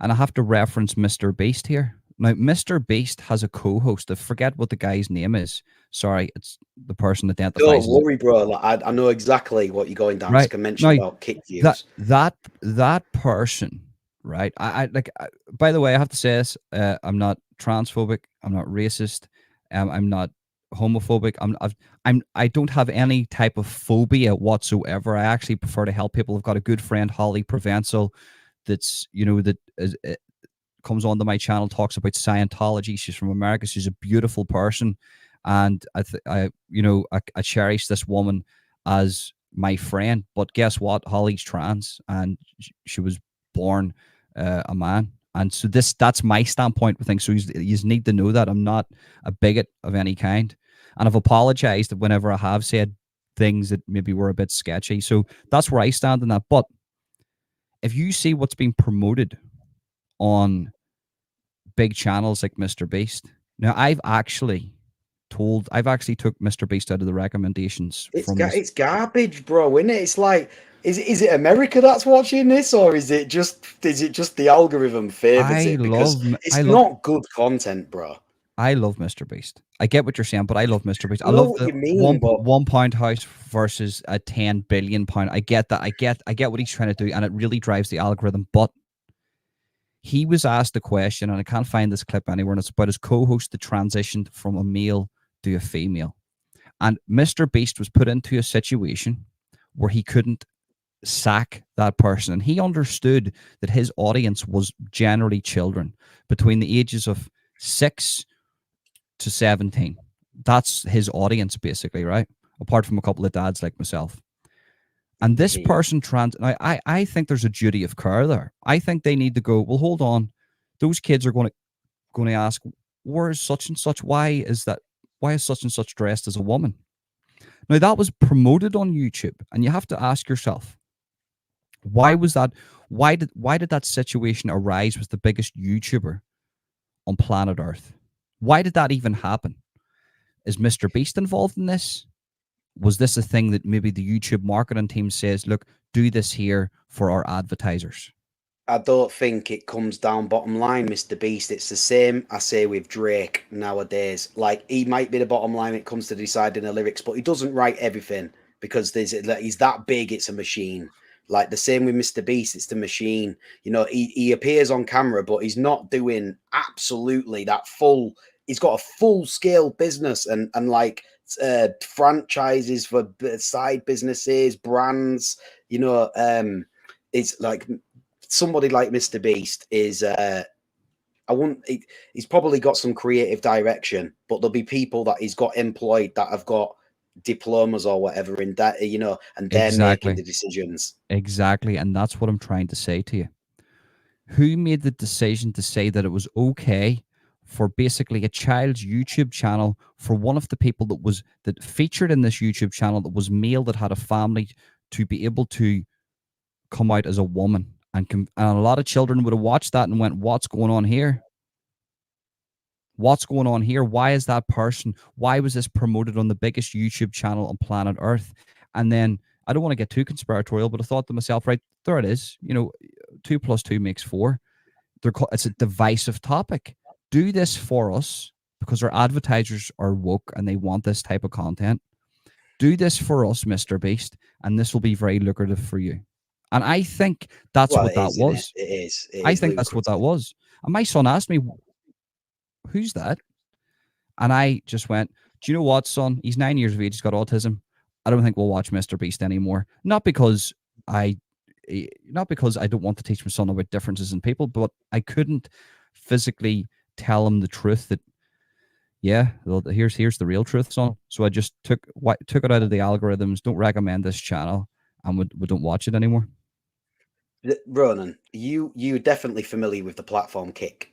and I have to reference Mr. Beast here. Now, Mr. Beast has a co-host. I forget what the guy's name is. Sorry, it's the person Don't identifies as it. worry, bro. Like, I know exactly what you're going down. It's Right a mention now, about kick that views. that that person, right? By the way, I have to say this. I'm not transphobic. I'm not racist. I'm not homophobic. I don't have any type of phobia whatsoever. I actually prefer to help people. I've got a good friend, Holly Provenzel, that's that comes onto my channel, talks about Scientology. She's from America. She's a beautiful person, and I cherish this woman as my friend. But guess what? Holly's trans, and she was born a man. And so that's my standpoint with things. So you need to know that I'm not a bigot of any kind, and I've apologized whenever I have said things that maybe were a bit sketchy. So that's where I stand in that. But if you see what's being promoted on big channels like Mr. Beast. Now, I've actually took Mr. Beast out of the recommendations from this. It's garbage, bro, isn't it? It's like, is it America that's watching this, or is it just the algorithm favors it? Because it's not good content, bro. I love Mr. Beast. I get what you're saying, but I love Mr. Beast. I I know love what the you mean, but £1 house versus a 10 billion pound. I get that. I get what he's trying to do, and it really drives the algorithm. But he was asked a question, and I can't find this clip anywhere, and it's about his co-host that transitioned from a male to a female. And Mr. Beast was put into a situation where he couldn't sack that person. And he understood that his audience was generally children between the ages of 6 to 17. That's his audience, basically, right? Apart from a couple of dads like myself. And this person now, I think there's a duty of care there. I think they need to go, well, hold on. Those kids are going to ask, where is such and such? Why is such and such dressed as a woman? Now, that was promoted on YouTube, and you have to ask yourself, why was that? Why did that situation arise with the biggest YouTuber on planet Earth? Why did that even happen? Is Mr. Beast involved in this? Was this a thing that maybe the YouTube marketing team says, look, do this here for our advertisers? I don't think it comes down bottom line, Mr. Beast. It's the same I say with Drake nowadays. Like, he might be the bottom line when it comes to deciding the lyrics, but he doesn't write everything because he's that big, it's a machine. Like, the same with Mr. Beast, it's the machine. You know, he appears on camera, but he's not doing absolutely that full. He's got a full scale business and like franchises for side businesses, brands. You know, it's like somebody like Mr. Beast is he's probably got some creative direction, but there'll be people that he's got employed that have got diplomas or whatever in that, you know, and they're making the decisions. Exactly. And that's what I'm trying to say to you. Who made the decision to say that it was okay for basically a child's YouTube channel, for one of the people that featured in this YouTube channel that was male, that had a family, to be able to come out as a woman? And a lot of children would have watched that and went, what's going on here? What's going on here? Why is that person? Why was this promoted on the biggest YouTube channel on planet Earth? And then, I don't want to get too conspiratorial, but I thought to myself, right, there it is. You know, 2 + 2 makes 4. It's a divisive topic. Do this for us because our advertisers are woke and they want this type of content. Do this for us, Mr. Beast, and this will be very lucrative for you. And I think that's what that was. It is. I think that's what that was. And my son asked me, who's that? And I just went, do you know what, son? He's 9 years of age. He's got autism. I don't think we'll watch Mr. Beast anymore. Not because I don't want to teach my son about differences in people, but I couldn't physically tell him the truth that, yeah, well, here's the real truth, son. So I just took it out of the algorithms. Don't recommend this channel, and we don't watch it anymore. Ronan, you're definitely familiar with the platform Kick.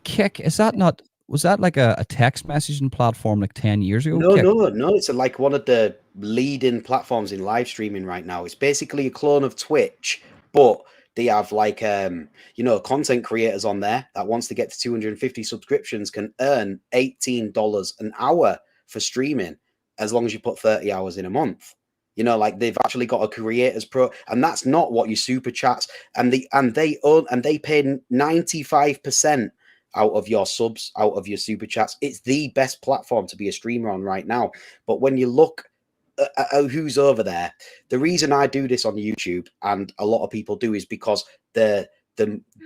Kick, was that like a text messaging platform like 10 years ago? No. It's like one of the leading platforms in live streaming right now. It's basically a clone of Twitch, but they have like content creators on there that wants to get to 250 subscriptions can earn $18 an hour for streaming as long as you put 30 hours in a month. Like they've actually got a creators pro, and that's not what your super chats and they pay 95% out of your subs, out of your super chats. It's the best platform to be a streamer on right now. But when you look who's over there, the reason I do this on YouTube and a lot of people do is because the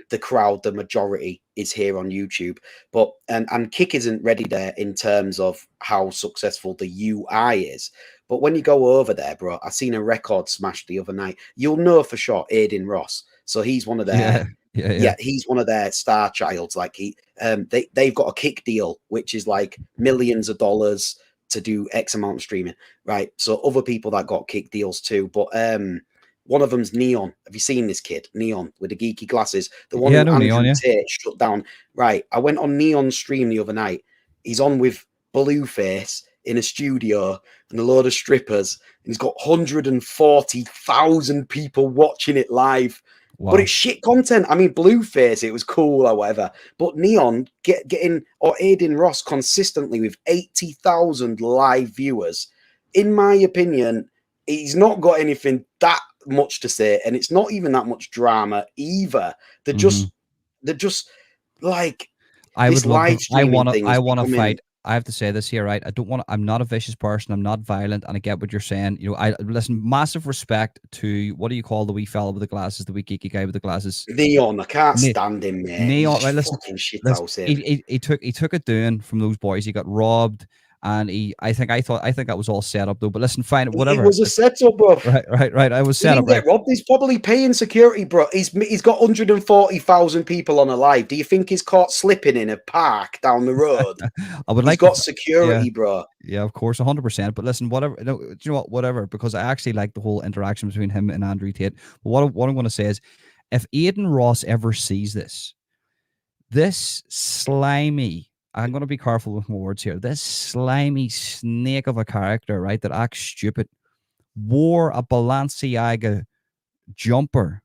the crowd, the majority is here on YouTube. But and Kick isn't ready there in terms of how successful the UI is. But when you go over there, bro, I seen a record smash the other night. You'll know for sure Aiden Ross. So he's one of their Yeah. he's one of their star childs. Like they've got a Kick deal, which is like millions of dollars to do X amount of streaming, right? So other people that got Kick deals too, but one of them's Neon. Have you seen this kid, Neon, with the geeky glasses? The one Yeah, who no, Andrew Neon, yeah. Tate shut down. Right, I went on Neon's stream the other night. He's on with Blueface in a studio and a load of strippers, and he's got 140,000 people watching it live. But Wow. it's shit content. I mean, Blueface, it was cool or whatever. But Neon getting or Aiden Ross consistently with 80,000 live viewers. In my opinion, he's not got anything that much to say, and it's not even that much drama either. They're Mhm. just like I this would love live to. I streaming want to. thing I is want to becoming. fight. I have to say this here, right? I don't want. I'm not a vicious person. I'm not violent, and I get what you're saying. I listen. Massive respect to what do you call the wee fella with the glasses, the wee geeky guy with the glasses, Neon, I can't Ne- stand him, mate. He's Neon. Right, just listen. fucking shit Listen. house him. He took it doing from those boys. He got robbed, and I think that was all set up though. But listen, fine, It whatever. was a setup, bro. Right. I was He set up didn't right. get robbed. He's probably paying security, bro. He's got 140,000 people on a live. Do you think he's caught slipping in a park down the road? I would He's like to. got Yeah. security, bro. Yeah, of course, 100%. But listen, whatever. No, do you know what? Whatever, because I actually like the whole interaction between him and Andrew Tate. But what I'm going to say is, if Aiden Ross ever sees this slimy, I'm going to be careful with my words here. This slimy snake of a character, right, that acts stupid, wore a Balenciaga jumper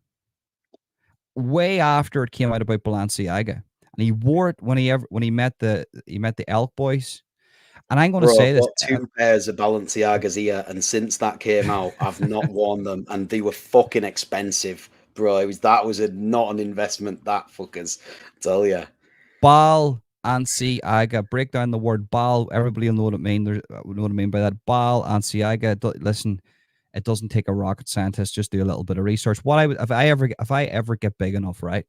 way after it came out about Balenciaga, and he wore it when he met the Elk Boys. And I'm going to Bro, say I've this. got two pairs of Balenciagas here, and since that came out, I've not worn them, and they were fucking expensive, bro. That was not an investment. That fuckers, I tell you. Bal Ansiaga. Break down the word Bal. Everybody will know what it means. Know what I mean by that. Bal Ansiaga. Listen, it doesn't take a rocket scientist. Just do a little bit of research. What I would, if I ever get big enough, right?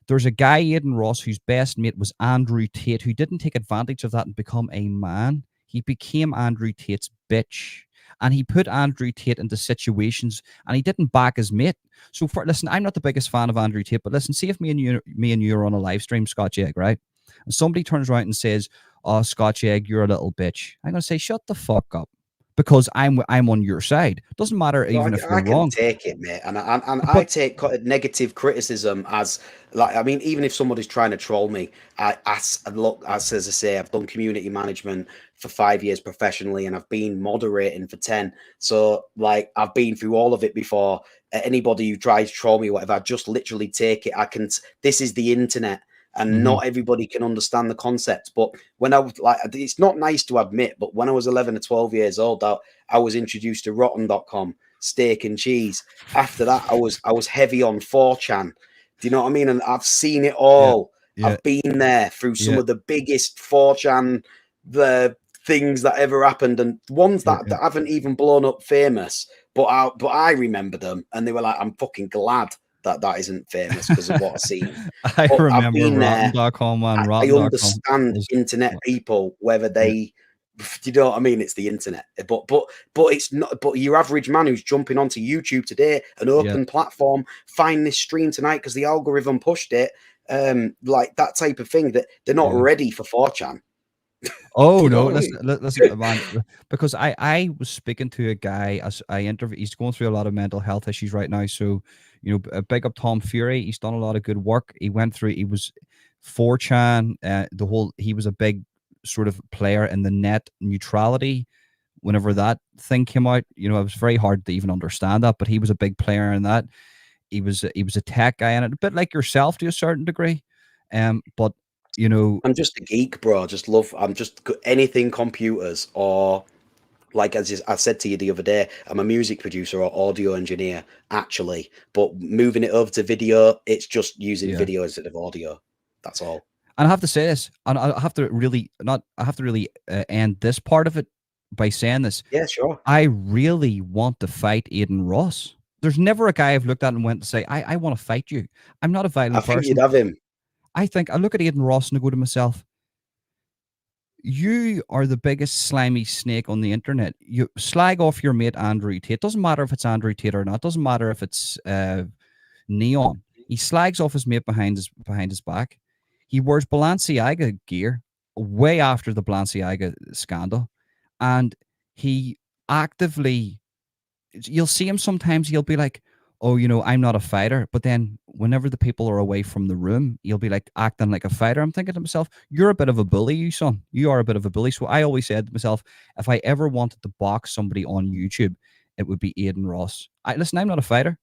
There's a guy, Aiden Ross, whose best mate was Andrew Tate, who didn't take advantage of that and become a man. He became Andrew Tate's bitch. And he put Andrew Tate into situations and he didn't back his mate. So listen, I'm not the biggest fan of Andrew Tate, but listen, see if me and you are on a live stream, Scott Chegg, right? And somebody turns around and says, "Oh, Scott Chegg, you're a little bitch." I'm gonna say, "Shut the fuck up." Because I'm on your side. Doesn't matter No, even if I you're can wrong. take it, mate, and I But take negative criticism as like I mean, even if somebody's trying to troll me, as I say, I've done community management for 5 years professionally, and I've been moderating for 10. So like I've been through all of it before. Anybody who tries to troll me, whatever, I just literally take it. This is the internet. And mhm, not everybody can understand the concept. But when I was like, it's not nice to admit, but when I was 11 or 12 years old, I was introduced to rotten.com, steak and cheese. After that, I was heavy on 4chan. Do you know what I mean? And I've seen it yeah, all. yeah, I've been there through some yeah, of the biggest 4chan the things that ever happened, and ones yeah, that, yeah. that haven't even blown up famous. But I remember them, and they were like, I'm fucking glad that isn't famous because of what I've seen. I But I've remember been there. rotten.com, man. I Rotten.com understand was, internet people, whether yeah, they, you know what I mean? It's the internet, but it's not. But your average man who's jumping onto YouTube today, an yeah, open platform, find this stream tonight because the algorithm pushed it, like that type of thing. That they're not yeah. ready for 4chan. Do Oh you know no, what I mean? listen, man. Because I was speaking to a guy as I interviewed. He's going through a lot of mental health issues right now. So big up Tom Fury. He's done a lot of good work. He went through. He was 4chan. The whole. He was a big sort of player in the net neutrality. Whenever that thing came out, it was very hard to even understand that. But he was a big player in that. he was a tech guy, and a bit like yourself to a certain degree. But you know, I'm just a geek, bro. I just love. I'm just anything computers or like as I said to you the other day, I'm a music producer or audio engineer actually, but moving it over to video, it's just using yeah. video instead of audio. That's all. And I have to say this, and I have to really not. I have to really end this part of it by saying this. Yeah, sure. I really want to fight Aiden Ross. There's never a guy I've looked at and went to say, I want to fight you. I'm not a I violent think you'd person. have him. I think I look at Aiden Ross and I go to myself, you are the biggest slimy snake on the internet. You slag off your mate Andrew Tate. Doesn't matter if it's Andrew Tate or not. Doesn't matter if it's Neon. He slags off his mate behind his back. He wears Balenciaga gear way after the Balenciaga scandal, and he actively. You'll see him sometimes. He'll be like, "Oh, I'm not a fighter," but then whenever the people are away from the room, he'll be like acting like a fighter. I'm thinking to myself, "You're a bit of a bully, you son. You are a bit of a bully." So I always said to myself, if I ever wanted to box somebody on YouTube, it would be Aiden Ross. Listen. I'm not a fighter.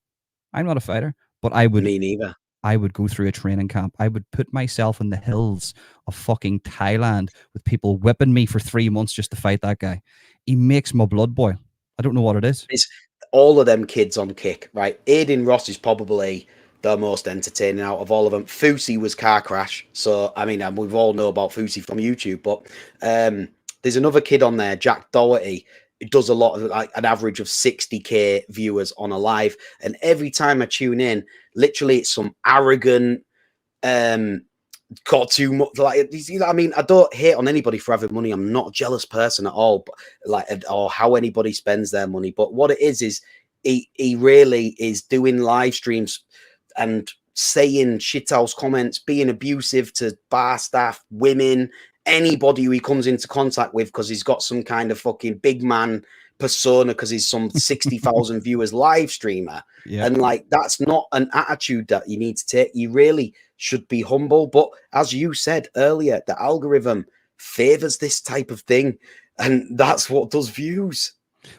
I'm not a fighter, but I would Me neither. I would go through a training camp. I would put myself in the hills of fucking Thailand with people whipping me for 3 months just to fight that guy. He makes my blood boil. I don't know what it is. It's all of them kids on Kick, right? Aiden Ross is probably the most entertaining out of all of them. Fousey was Car Crash, so I mean, we've all know about Fousey from YouTube, but there's another kid on there, Jack Doherty. It does a lot of like an average of 60k viewers on a live, and every time I tune in, literally it's some arrogant, got too much. Like, I mean, I don't hate on anybody for having money. I'm not a jealous person at all, but like, or how anybody spends their money. But what it is he really is doing live streams and saying shithouse comments, being abusive to bar staff, women, anybody who he comes into contact with because he's got some kind of fucking big man persona because he's some 60,000 viewers live streamer. Yeah. And like, that's not an attitude that you need to take. You really should be humble. But as you said earlier, the algorithm favors this type of thing. And that's what does views.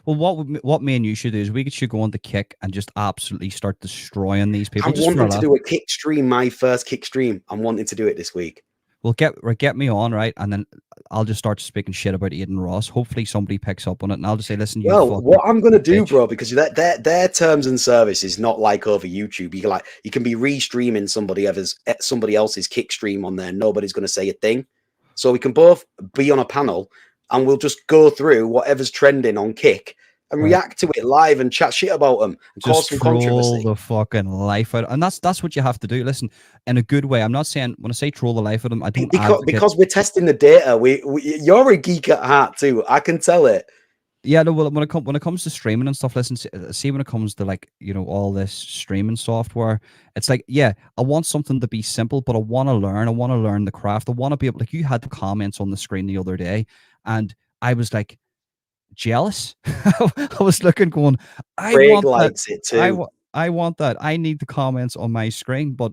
Well, what me and you should do is we should go on the Kick and just absolutely start destroying these people. I'm Just for a wanting to laugh. do a kick stream, my first kick stream. I'm wanting to do it this week. Well, get me on, right, and then I'll just start speaking shit about Aiden Ross. Hopefully, somebody picks up on it, and I'll just say, "Listen, you Well, fucking what I'm gonna do, bitch." bro, because their terms and service is not like over YouTube. You can be re-streaming somebody else's kick stream on there. Nobody's gonna say a thing. So we can both be on a panel, and we'll just go through whatever's trending on Kick and Right. react to it live and chat shit about them and cause Just some troll controversy. the fucking life out, and that's what you have to do. Listen, in a good way. I'm not saying when I say troll the life of them, I don't advocate. Because we're testing the data. You're a geek at heart too. I can tell it. Yeah, no. Well, when it comes to streaming and stuff, listen. See, when it comes to like all this streaming software, it's like, yeah, I want something to be simple, but I want to learn. I want to learn the craft. I want to be able. Like, you had the comments on the screen the other day, and I was like jealous. I was looking, going, I Craig want that. likes it too. I want that. I need the comments on my screen. But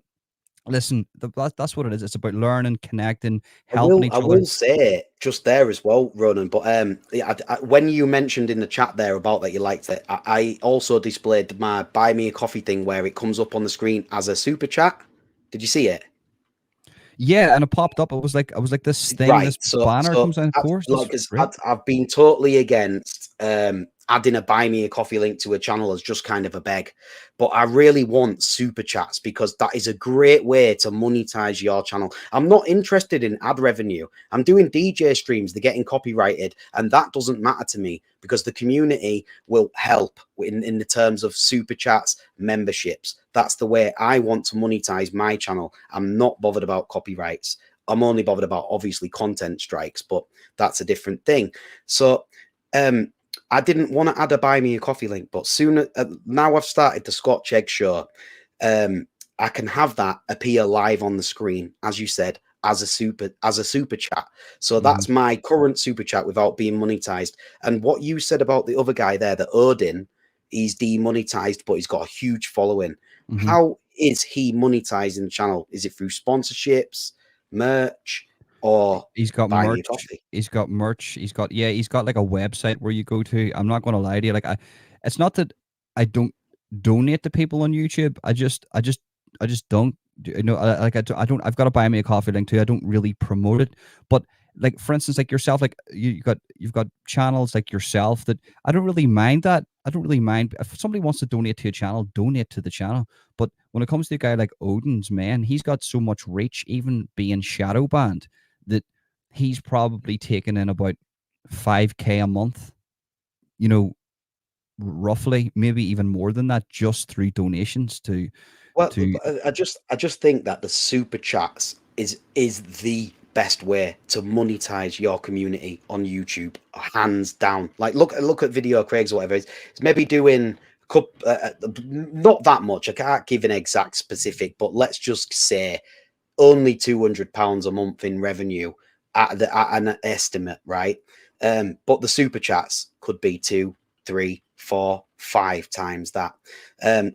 listen, that's what it is. It's about learning, connecting, helping I each other. will say just there as well, Ronan. But yeah, when you mentioned in the chat there about that you liked it, I also displayed my buy me a coffee thing where it comes up on the screen as a super chat. Did you see it? Yeah, and it popped up. I was like this thing, Right. this banner comes in. Of course, that's Like, great. I've been totally against adding a buy me a coffee link to a channel as just kind of a beg, but I really want super chats because that is a great way to monetize your channel. I'm not interested in ad revenue. I'm doing DJ streams, they're getting copyrighted, and that doesn't matter to me because the community will help in the terms of super chats, memberships. That's the way I want to monetize my channel. I'm not bothered about copyrights. I'm only bothered about obviously content strikes, but that's a different thing. So I didn't want to add a buy me a coffee link, but soon now I've started the Scott Chegg show. I can have that appear live on the screen, as you said, as a super chat. So that's my current super chat without being monetized. And what you said about the other guy there, the Odin, he's demonetized, but he's got a huge following. How is he monetizing the channel? Is it through sponsorships, merch, or He's got buy me a merch. coffee? He's got merch. He's got like a website where you go to. I'm not going to lie to you. Like, it's not that I don't. donate to people on YouTube. I just don't. You know, I don't. I've got a buy me a coffee link too. I don't really promote it, but like for instance, like yourself, like you've got channels like yourself that I don't really mind that. I don't really mind if somebody wants to donate to a channel, donate to the channel. But when it comes to a guy like Odin's, man, he's got so much reach, even being shadow banned, that he's probably taken in about 5K a month. You know, roughly, maybe even more than that, just through donations Well, to I just think that the super chats is the best way to monetize your community on YouTube, hands down. Like look at video Craig's or whatever. It's maybe doing not that much. I can't give an exact specific, but let's just say only £200 a month in revenue at an estimate, right? But the super chats could be 2, 3, 4, 5 times that.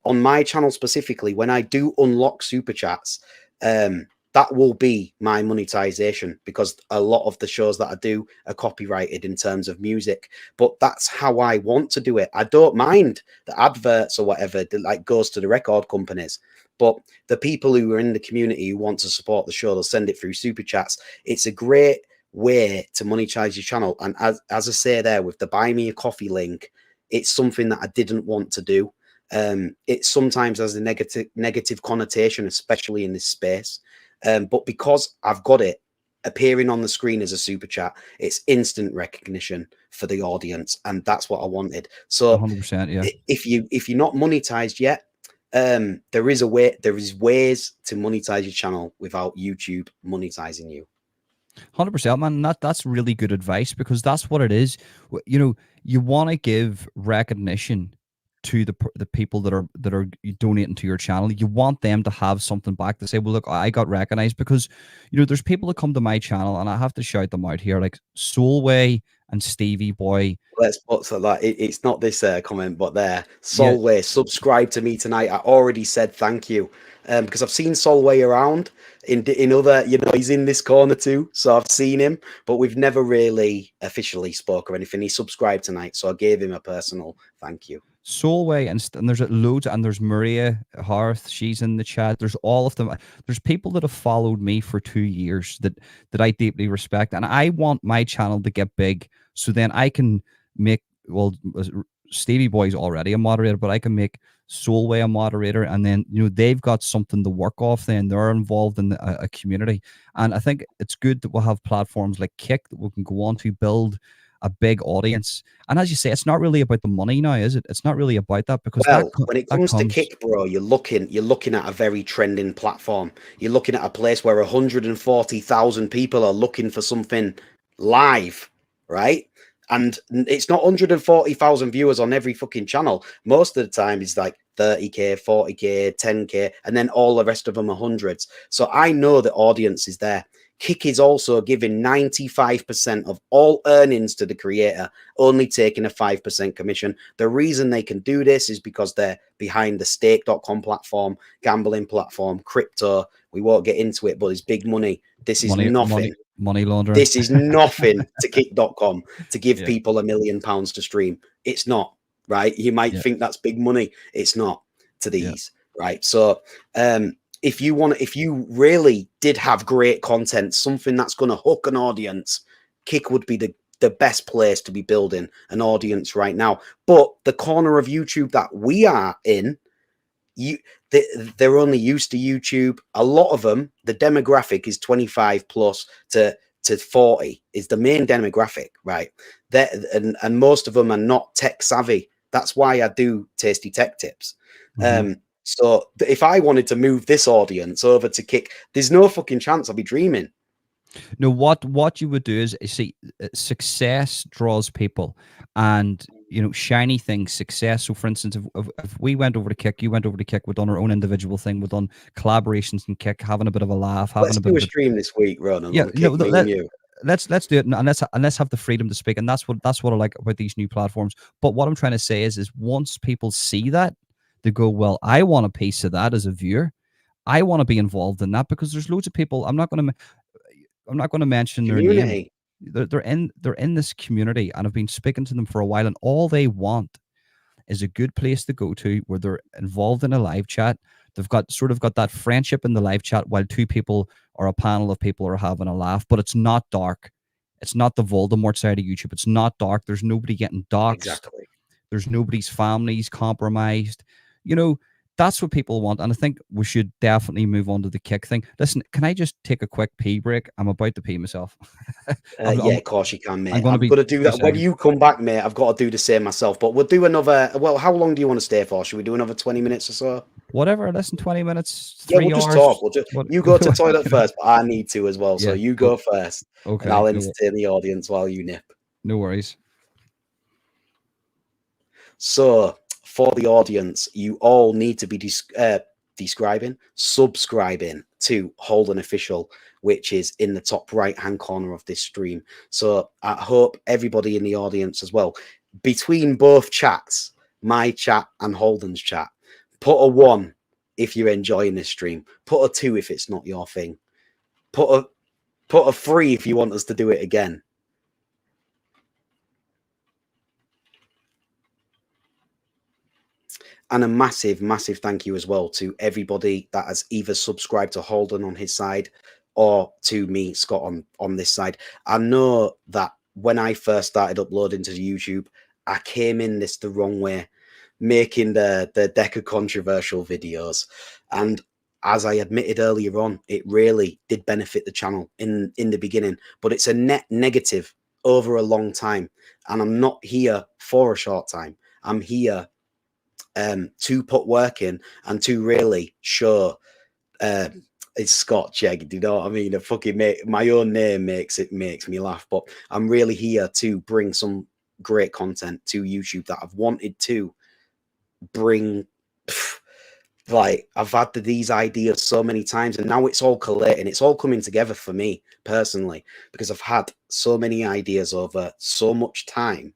On my channel specifically, when I do unlock super chats, that will be my monetization because a lot of the shows that I do are copyrighted in terms of music. But that's how I want to do it. I don't mind the adverts or whatever that like goes to the record companies. But the people who are in the community who want to support the show, they'll send it through super chats. It's a great way to monetize your channel. And as I say there with the buy me a coffee link, it's something that I didn't want to do. It sometimes has a negative connotation, especially in this space. But because I've got it appearing on the screen as a super chat, it's instant recognition for the audience, and that's what I wanted. So 100%. Yeah. if you're not monetized yet, there is ways to monetize your channel without YouTube monetizing you. 100%, man. That's really good advice because that's what it is. You know, you want to give recognition to the people that are donating to your channel. You want them to have something back to say, well, look, I got recognized because you know there's people that come to my channel and I have to shout them out here, like Soulway and Stevie Boy. Let's put so that it's not this comment, but there, Yeah, Solway, subscribe to me tonight. I already said thank you, because I've seen Solway around in other, he's in this corner too, so I've seen him, but we've never really officially spoke or anything. He subscribed tonight, so I gave him a personal thank you. Soulway and there's loads, and there's Maria Harth, she's in the chat. There's all of them. There's people that have followed me for 2 years that I deeply respect, and I want my channel to get big so then I can make, well, Stevie Boy's already a moderator, but I can make Soulway a moderator, and then you know they've got something to work off. Then they're involved in a community, and I think it's good that we'll have platforms like Kick that we can go on to build a big audience. And as you say, it's not really about the money now, is it? It's not really about that because Well, when it that comes to comes. Kick, bro, you're looking at a very trending platform. You're looking at a place where 140,000 people are looking for something live, right? And it's not 140,000 viewers on every fucking channel. Most of the time, it's like 30K, 40K, 10K, and then all the rest of them are hundreds. So I know the audience is there. Kick is also giving 95% of all earnings to the creator, only taking a 5% commission. The reason they can do this is because they're behind the stake.com platform, gambling platform, crypto. We won't get into it, but it's big money. This is nothing. Money laundering. This is nothing to kick.com to give Yeah, people £1 million to stream. It's not, right? You might yeah, think that's big money. It's not to yeah. these, right? So, if you really did have great content, something that's going to hook an audience, Kick would be the best place to be building an audience right now. But the corner of YouTube that we are in, you they're only used to YouTube. A lot of them, the demographic is 25 plus to 40 is the main demographic, right? That and most of them are not tech savvy. That's why I do tasty tech tips. Hmm. So if I wanted to move this audience over to Kick, there's no fucking chance. I'll be dreaming. No, what you would do is see, success draws people, and you know shiny things, success. So, for instance, if we went over to Kick, you went over to Kick, we've done our own individual thing, we've done collaborations and Kick, having a bit of a laugh, having Let's a bit do a of a stream this week, Ronan, yeah. on No, Kick, me and you. let's do it, and let's have the freedom to speak, and that's what I like about these new platforms. But what I'm trying to say is once people see that, they go, well, I want a piece of that as a viewer. I want to be involved in that because there's loads of people. I'm not going to mention their name. Community. They're in this community, and I've been speaking to them for a while, and all they want is a good place to go to where they're involved in a live chat. They've got sort of got that friendship in the live chat while two people or a panel of people are having a laugh, but it's not dark. It's not the Voldemort side of YouTube. It's not dark. There's nobody getting doxxed. Exactly. There's nobody's families compromised. You know, that's what people want. And I think we should definitely move on to the kick thing. Listen, can I just take a quick pee break? I'm about to pee myself. Yeah, I'm of course you can, I'm mate. going to I'm be gonna do two that when seconds. you come back, mate. I've got to do the same myself. But we'll do another. Well, how long do you want to stay for? Should we do another 20 minutes or so? Whatever. Listen, 20 minutes, Yeah, three we'll just talk. hours. We'll just What? you go to You toilet know, first, but I need to as well. So yeah. you go first, and Okay. I'll No, entertain the audience while you nip. no worries. So for the audience, you all need to be subscribing to Holden Official, which is in the top right hand corner of this stream. So I hope everybody in the audience as well, between both chats, my chat and Holden's chat, put a 1 if you're enjoying this stream, put a 2 if it's not your thing, put a 3 if you want us to do it again. And a massive, massive thank you as well to everybody that has either subscribed to Holden on his side or to me, Scott, on this side. I know that when I first started uploading to YouTube, I came in this the wrong way, making the deck of controversial videos. And as I admitted earlier on, it really did benefit the channel in the beginning, but it's a net negative over a long time. And I'm not here for a short time. I'm here to put work in and to really show it's Scott Chegg, do you know what I mean? A fucking my own name makes me laugh, but I'm really here to bring some great content to YouTube that I've wanted to bring. Like I've had these ideas so many times, and now it's all collating. It's all coming together for me personally because I've had so many ideas over so much time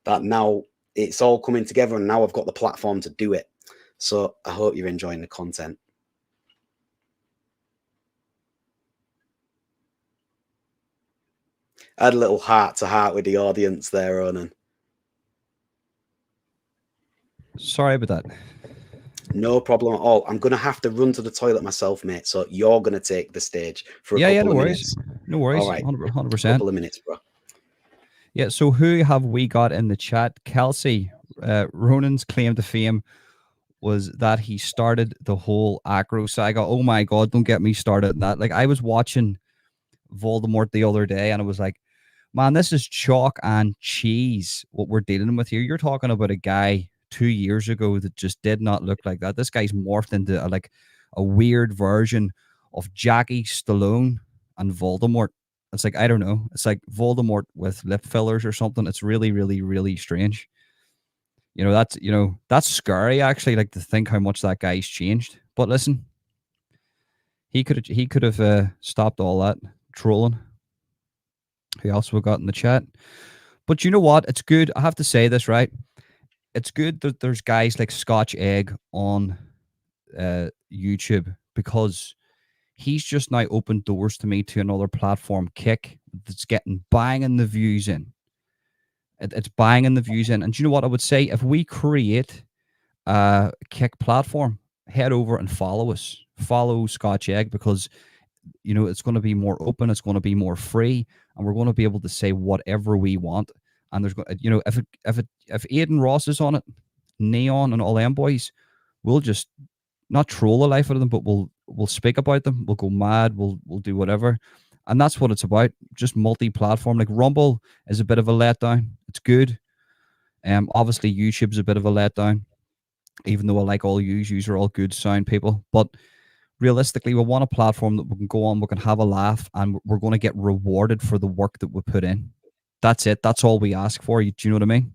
that now it's all coming together, and now I've got the platform to do it. So I hope you're enjoying the content. I had a little heart to heart with the audience there, Onan. Sorry about that. No problem at all. I'm going to have to run to the toilet myself, mate. So you're going to take the stage for a couple No of worries. minutes. No worries. All right. 100%. Couple of minutes, bro. Yeah, so who have we got in the chat? Kelsey, Ronan's claim to fame was that he started the whole Acro saga. Oh my God, don't get me started on that. Like, I was watching Voldemort the other day and I was like, man, this is chalk and cheese what we're dealing with here. You're talking about a guy 2 years ago that just did not look like that. This guy's morphed into a weird version of Jackie Stallone and Voldemort. It's like, I don't know. It's like Voldemort with lip fillers or something. It's really, really, really strange. That's scary actually, like to think how much that guy's changed. But listen, he could have stopped all that trolling. Who else we got in the chat? But you know what? It's good. I have to say this, right? It's good that there's guys like Scotch Egg on YouTube because he's just now opened doors to me to another platform, Kick, that's getting banging the views in. It's banging the views in. And do you know what I would say? If we create a Kick platform, head over and follow us. Follow Scotch Egg because it's going to be more open, it's going to be more free, and we're going to be able to say whatever we want. And there's going, if Aiden Ross is on it, Neon and all them boys, we'll just not troll the life out of them, but we'll speak about them. We'll go mad. We'll do whatever, and that's what it's about. Just multi-platform. Like Rumble is a bit of a letdown. It's good. Obviously YouTube's a bit of a letdown, even though I like all yous are all good sound people, but realistically, we want a platform that we can go on, we can have a laugh, and we're going to get rewarded for the work that we put in. That's it. That's all we ask for. Do you know what I mean?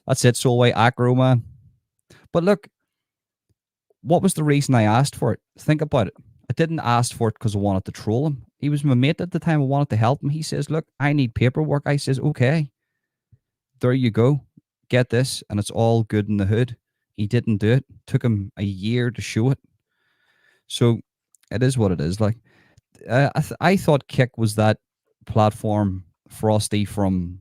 That's it. Solway Acro, man. But look, what was the reason I asked for it? Think about it. I didn't ask for it because I wanted to troll him. He was my mate at the time. I wanted to help him. He says, look, I need paperwork. I says, okay, there you go. Get this. And it's all good in the hood. He didn't do it. Took him a year to show it. So it is what it is. Like, I thought Kick was that platform Frosty from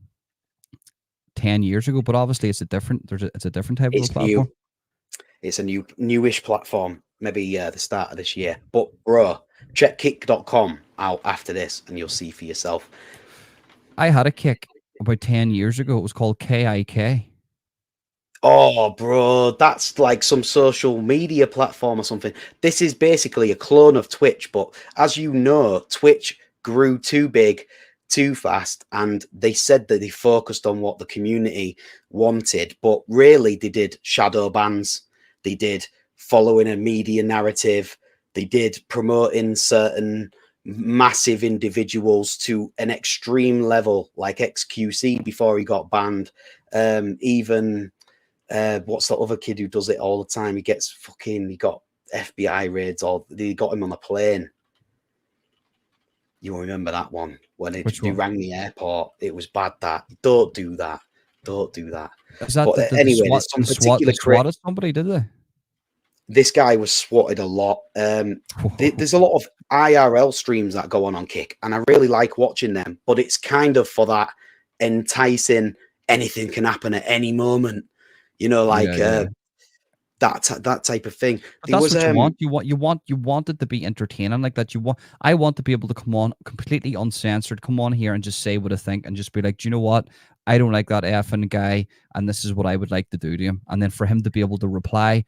10 years ago, but obviously it's a different it's a different type of a It's new. platform. It's a newish platform. Maybe the start of this year. But bro, check kick.com out after this, and you'll see for yourself. I had a Kick about 10 years ago. It was called KIK. Oh, bro, that's like some social media platform or something. This is basically a clone of Twitch, but as you know, Twitch grew too big, too fast, and they said that they focused on what the community wanted, but really they did shadow bans, they did following a media narrative, they did promoting certain massive individuals to an extreme level, like XQC before he got banned. Even what's the other kid who does it all the time? He got FBI raids, or they got him on a plane. You remember that one when Which they one? rang the airport? It was bad. That don't do that. Don't do that. Is that But the anyway, SWAT there's some they particular swatted somebody, did they? This guy was swatted a lot. There's a lot of IRL streams that go on Kick, and I really like watching them. But it's kind of for that enticing. Anything can happen at any moment. You know, like Yeah, yeah. that type of thing. But There that's was what you want it to be entertaining like that. I want to be able to come on completely uncensored, come on here and just say what I think and just be like, do you know what? I don't like that effing guy, and this is what I would like to do to him. And then for him to be able to reply,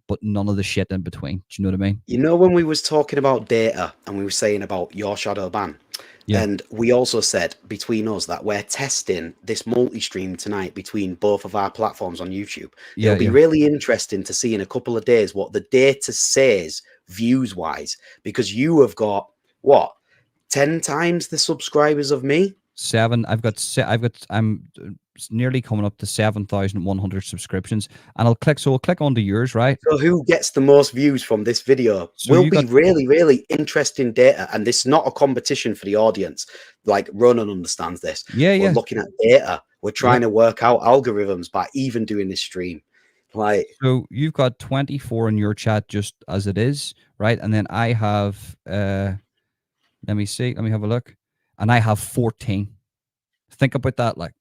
but none of the shit in between. Do you know what I mean? You know, when we was talking about data and we were saying about your shadow ban, Yeah. and we also said between us that we're testing this multi-stream tonight between both of our platforms on YouTube. Yeah, It'll be yeah. really interesting to see in a couple of days what the data says views wise, because you have got what, 10 times the subscribers of me. I'm nearly coming up to 7,100 subscriptions, and I'll click onto yours, right? So who gets the most views from this video So will you be got really, really interesting data. And this is not a competition for the audience. Like Ronan understands this. yeah, We're yeah, looking at data. We're yep. trying to work out algorithms by even doing this stream. Like, So you've got 24 in your chat just as it is, right? And then I have let me see, let me have a look. And I have 14. Think about that, like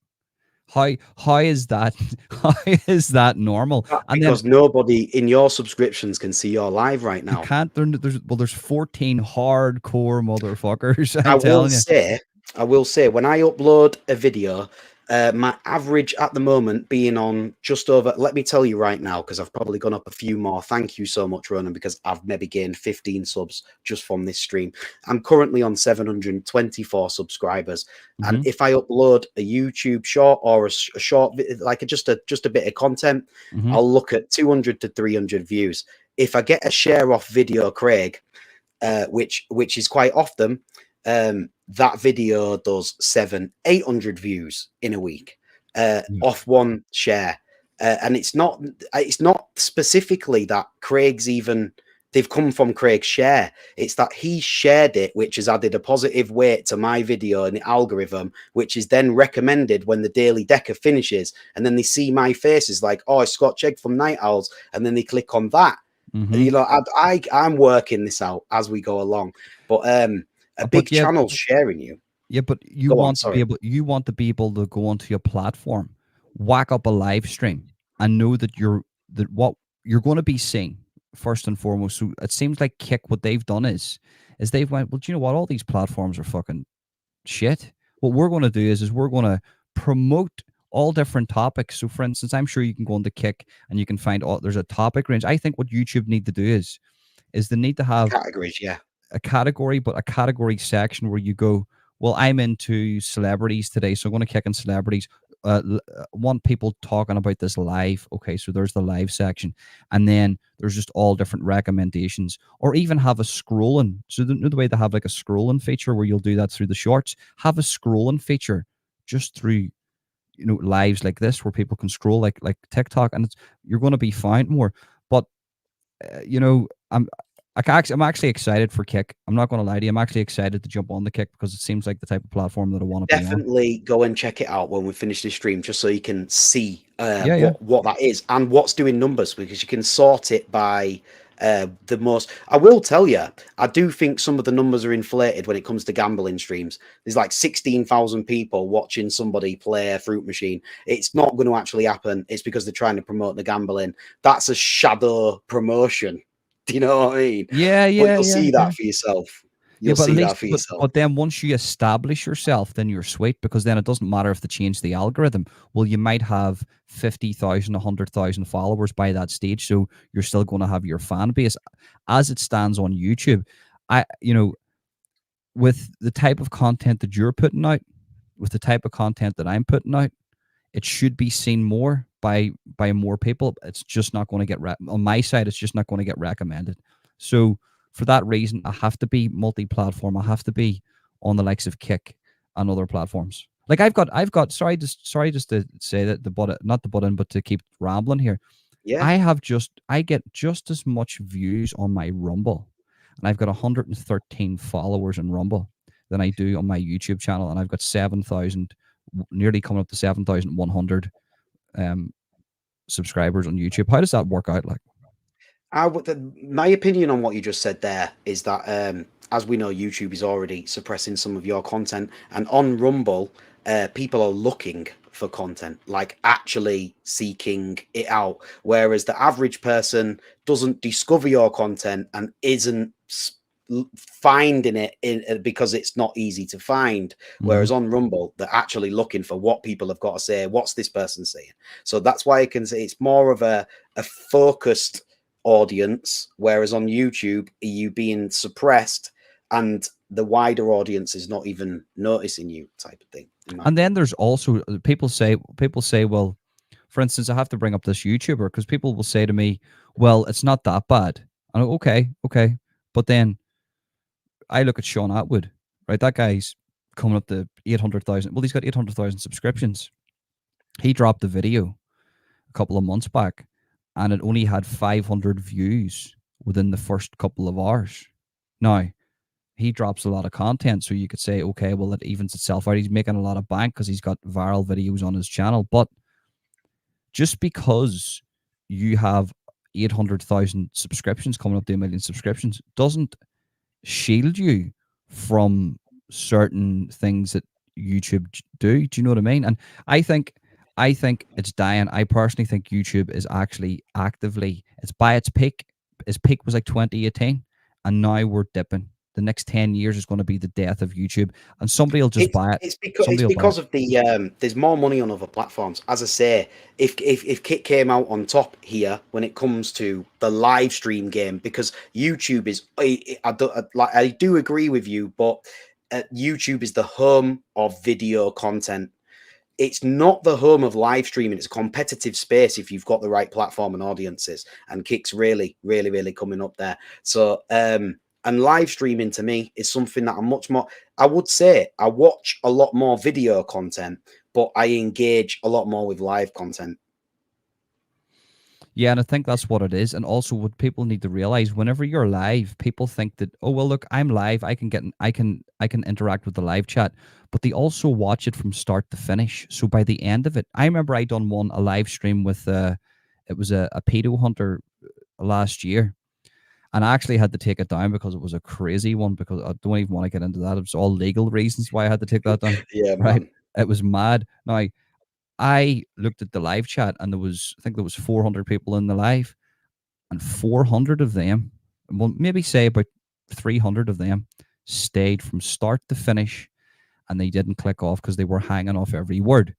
how is that how is that normal? And then because nobody in your subscriptions can see your live right you now. can't there's 14 hardcore motherfuckers, I I'm will telling you. say, when I upload a video, my average at the moment being on just over, let me tell you right now, because I've probably gone up a few more. Thank you so much, Ronan, because I've maybe gained 15 subs just from this stream. I'm currently on 724 subscribers. And Mhm. if I upload a YouTube short or a short, like just a bit of content, Mhm. I'll look at 200 to 300 views. If I get a share off video, Craig, which is quite often, that video does 700-800 views in a week Yeah. off one share. And it's not specifically that Craig's even, they've come from Craig's share. It's that he shared it, which has added a positive weight to my video in the algorithm, which is then recommended when the Daily Decker finishes. And then they see my face is like, oh, it's Scott Chegg from Night Owls. And then they click on that. Mhm. You know, I'm working this out as we go along. But a big But yeah, channel sharing you. yeah, but Go on, sorry. you want to be able to go onto your platform, whack up a live stream, and know that what you're going to be seeing first and foremost. So it seems like Kick, what they've done is they've went, well, do you know what? All these platforms are fucking shit. What we're going to do is we're going to promote all different topics. So for instance, I'm sure you can go into Kick and you can find all there's a topic range. I think what YouTube need to do is they need to have Categories, yeah. a category, but a category section where you go, well, I'm into celebrities today, so I'm going to kick in celebrities. Want people talking about this live. Okay, so there's the live section, and then there's just all different recommendations, or even have a scrolling. So the way they have like a scrolling feature where you'll do that through the shorts, have a scrolling feature just through lives like this where people can scroll like TikTok, and you're going to be found more. But I'm actually excited for Kick. I'm not going to lie to you. I'm actually excited to jump on the Kick because it seems like the type of platform that I want to be on. Definitely go and check it out when we finish this stream, just so you can see Yeah, yeah. what that is and what's doing numbers, because you can sort it by The most, I will tell you, I do think some of the numbers are inflated when it comes to gambling streams. There's like 16,000 people watching somebody play a fruit machine. It's not going to actually happen. It's because they're trying to promote the gambling. That's a shadow promotion. Do you know what I mean? Yeah, But yeah, you'll yeah, see yeah. that for yourself. Yeah, You'll but at see that least, for but yourself. but then once you establish yourself, then you're sweet, because then it doesn't matter if they change the algorithm. Well, you might have 50,000, 100,000 followers by that stage, so you're still going to have your fan base. As it stands on YouTube, with the type of content that you're putting out, with the type of content that I'm putting out, it should be seen more by more people. It's just not going to get on my side. It's just not going to get recommended. So for that reason, I have to be multi-platform. I have to be on the likes of Kick and other platforms. Like I've got. Sorry, just to say that the butt, not the button, but to keep rambling here. Yeah. I get just as much views on my Rumble, and I've got 113 followers in Rumble than I do on my YouTube channel, and I've got 7,000, nearly coming up to 7,100 um, subscribers on YouTube. How does that work out? Like, My opinion on what you just said there is that, as we know, YouTube is already suppressing some of your content, and on Rumble, people are looking for content, like actually seeking it out, whereas the average person doesn't discover your content and isn't finding it because it's not easy to find. mm-hmm. Whereas on Rumble, they're actually looking for what people have got to say. What's this person saying? So that's why I can say it's more of a focused audience, whereas on YouTube, you being suppressed and the wider audience is not even noticing you, type of thing. And then there's also people say, well, for instance, I have to bring up this YouTuber because people will say to me, well, it's not that bad. And I go, okay, but then I look at Sean Atwood, right? That guy's coming up to 800,000. Well, he's got 800,000 subscriptions. He dropped the video a couple of months back, and it only had 500 views within the first couple of hours. Now, he drops a lot of content, so you could say, okay, well, it evens itself out. He's making a lot of bank because he's got viral videos on his channel. But just because you have 800,000 subscriptions coming up to 1 million subscriptions doesn't shield you from certain things that YouTube do. Do you know what I mean? And I think I think it's dying. I personally think YouTube is actually actively, it's by its peak. Its peak was like 2018, and now we're dipping. The next 10 years is going to be the death of YouTube, and somebody will just It's buy it. it's because Somebody will buy it. of the there's more money on other platforms. As I say, if Kit came out on top here when it comes to the live stream game, because YouTube is I do agree with you, but YouTube is the home of video content. It's not the home of live streaming. It's a competitive space if you've got the right platform and audiences. And Kick's really, really, really coming up there. So, and live streaming to me is something that I'm much more. I would say I watch a lot more video content, but I engage a lot more with live content. Yeah, and I think that's what it is. And also, what people need to realize, whenever you're live, people think that, oh well, look, I'm live. I can interact with the live chat, but they also watch it from start to finish. So by the end of it, I remember I done a live stream with it was a pedo hunter last year, and I actually had to take it down because it was a crazy one. Because I don't even want to get into that. It was all legal reasons why I had to take that down. Yeah, Right? man. It was mad. Now I looked at the live chat, and I think there was 400 people in the live, and 400 of them, well, maybe say about 300 of them, stayed from start to finish, and they didn't click off because they were hanging off every word.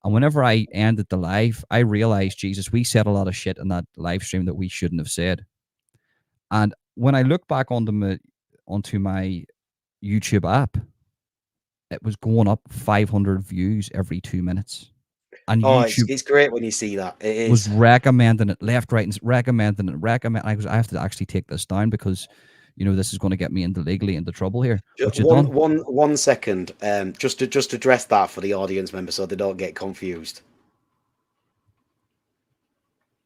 And whenever I ended the live, I realized, Jesus, we said a lot of shit in that live stream that we shouldn't have said. And when I look back onto my YouTube app, it was going up 500 views every 2 minutes. And Oh, YouTube it's great when you see that. It was is. recommending it left, right, and recommending it, I have to actually take this down because, this is going to get me legally into trouble here. What you done? One second. Just address that for the audience member so they don't get confused.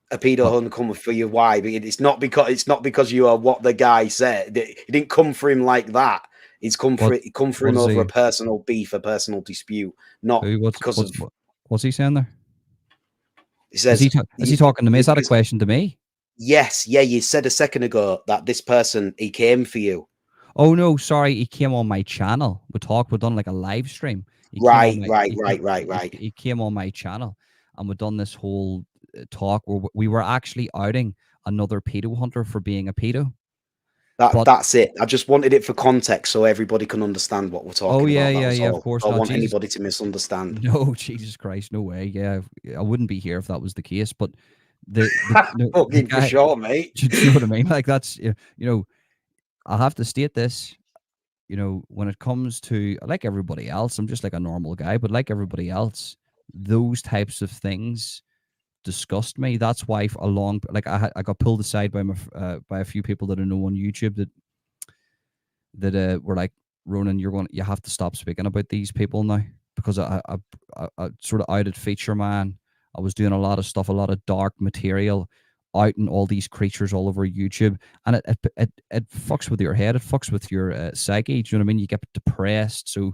A pedo What? hunt come for you. Why? It's not because you are what the guy said. It didn't come for him like that. What? It come for What him is over a he? personal beef, a personal dispute, not Who? because of. What's he saying there? He says Is he talking to me? Is that a because question to me? Yes, yeah, you said a second ago that this person, he came for you. Oh no, sorry, he came on my channel. We done like a live stream. He came on Right, my right, right, right, right. he came on my channel, and we done this whole talk where we were actually outing another pedo hunter for being a pedo. But That's it. I just wanted it for context so everybody can understand what we're oh talking yeah, about. That yeah, was yeah, of all. course I don't not. want Jesus, anybody to misunderstand. no, Jesus Christ, no way. Yeah, I wouldn't be here if that was the case. But the no, the Fucking for guy, sure, mate. do you know what I mean? Like that's you know, I have to state this. You know, when it comes to like everybody else, I'm just like a normal guy, but like everybody else, those types of things disgust me. That's why for a long, like I got pulled aside by by a few people that I know on YouTube that were like, Ronan, you have to stop speaking about these people now, because I sort of outed Feature Man. I was doing a lot of stuff, a lot of dark material, outing all these creatures all over YouTube, and it fucks with your head, it fucks with your psyche. Do you know what I mean? You get depressed. So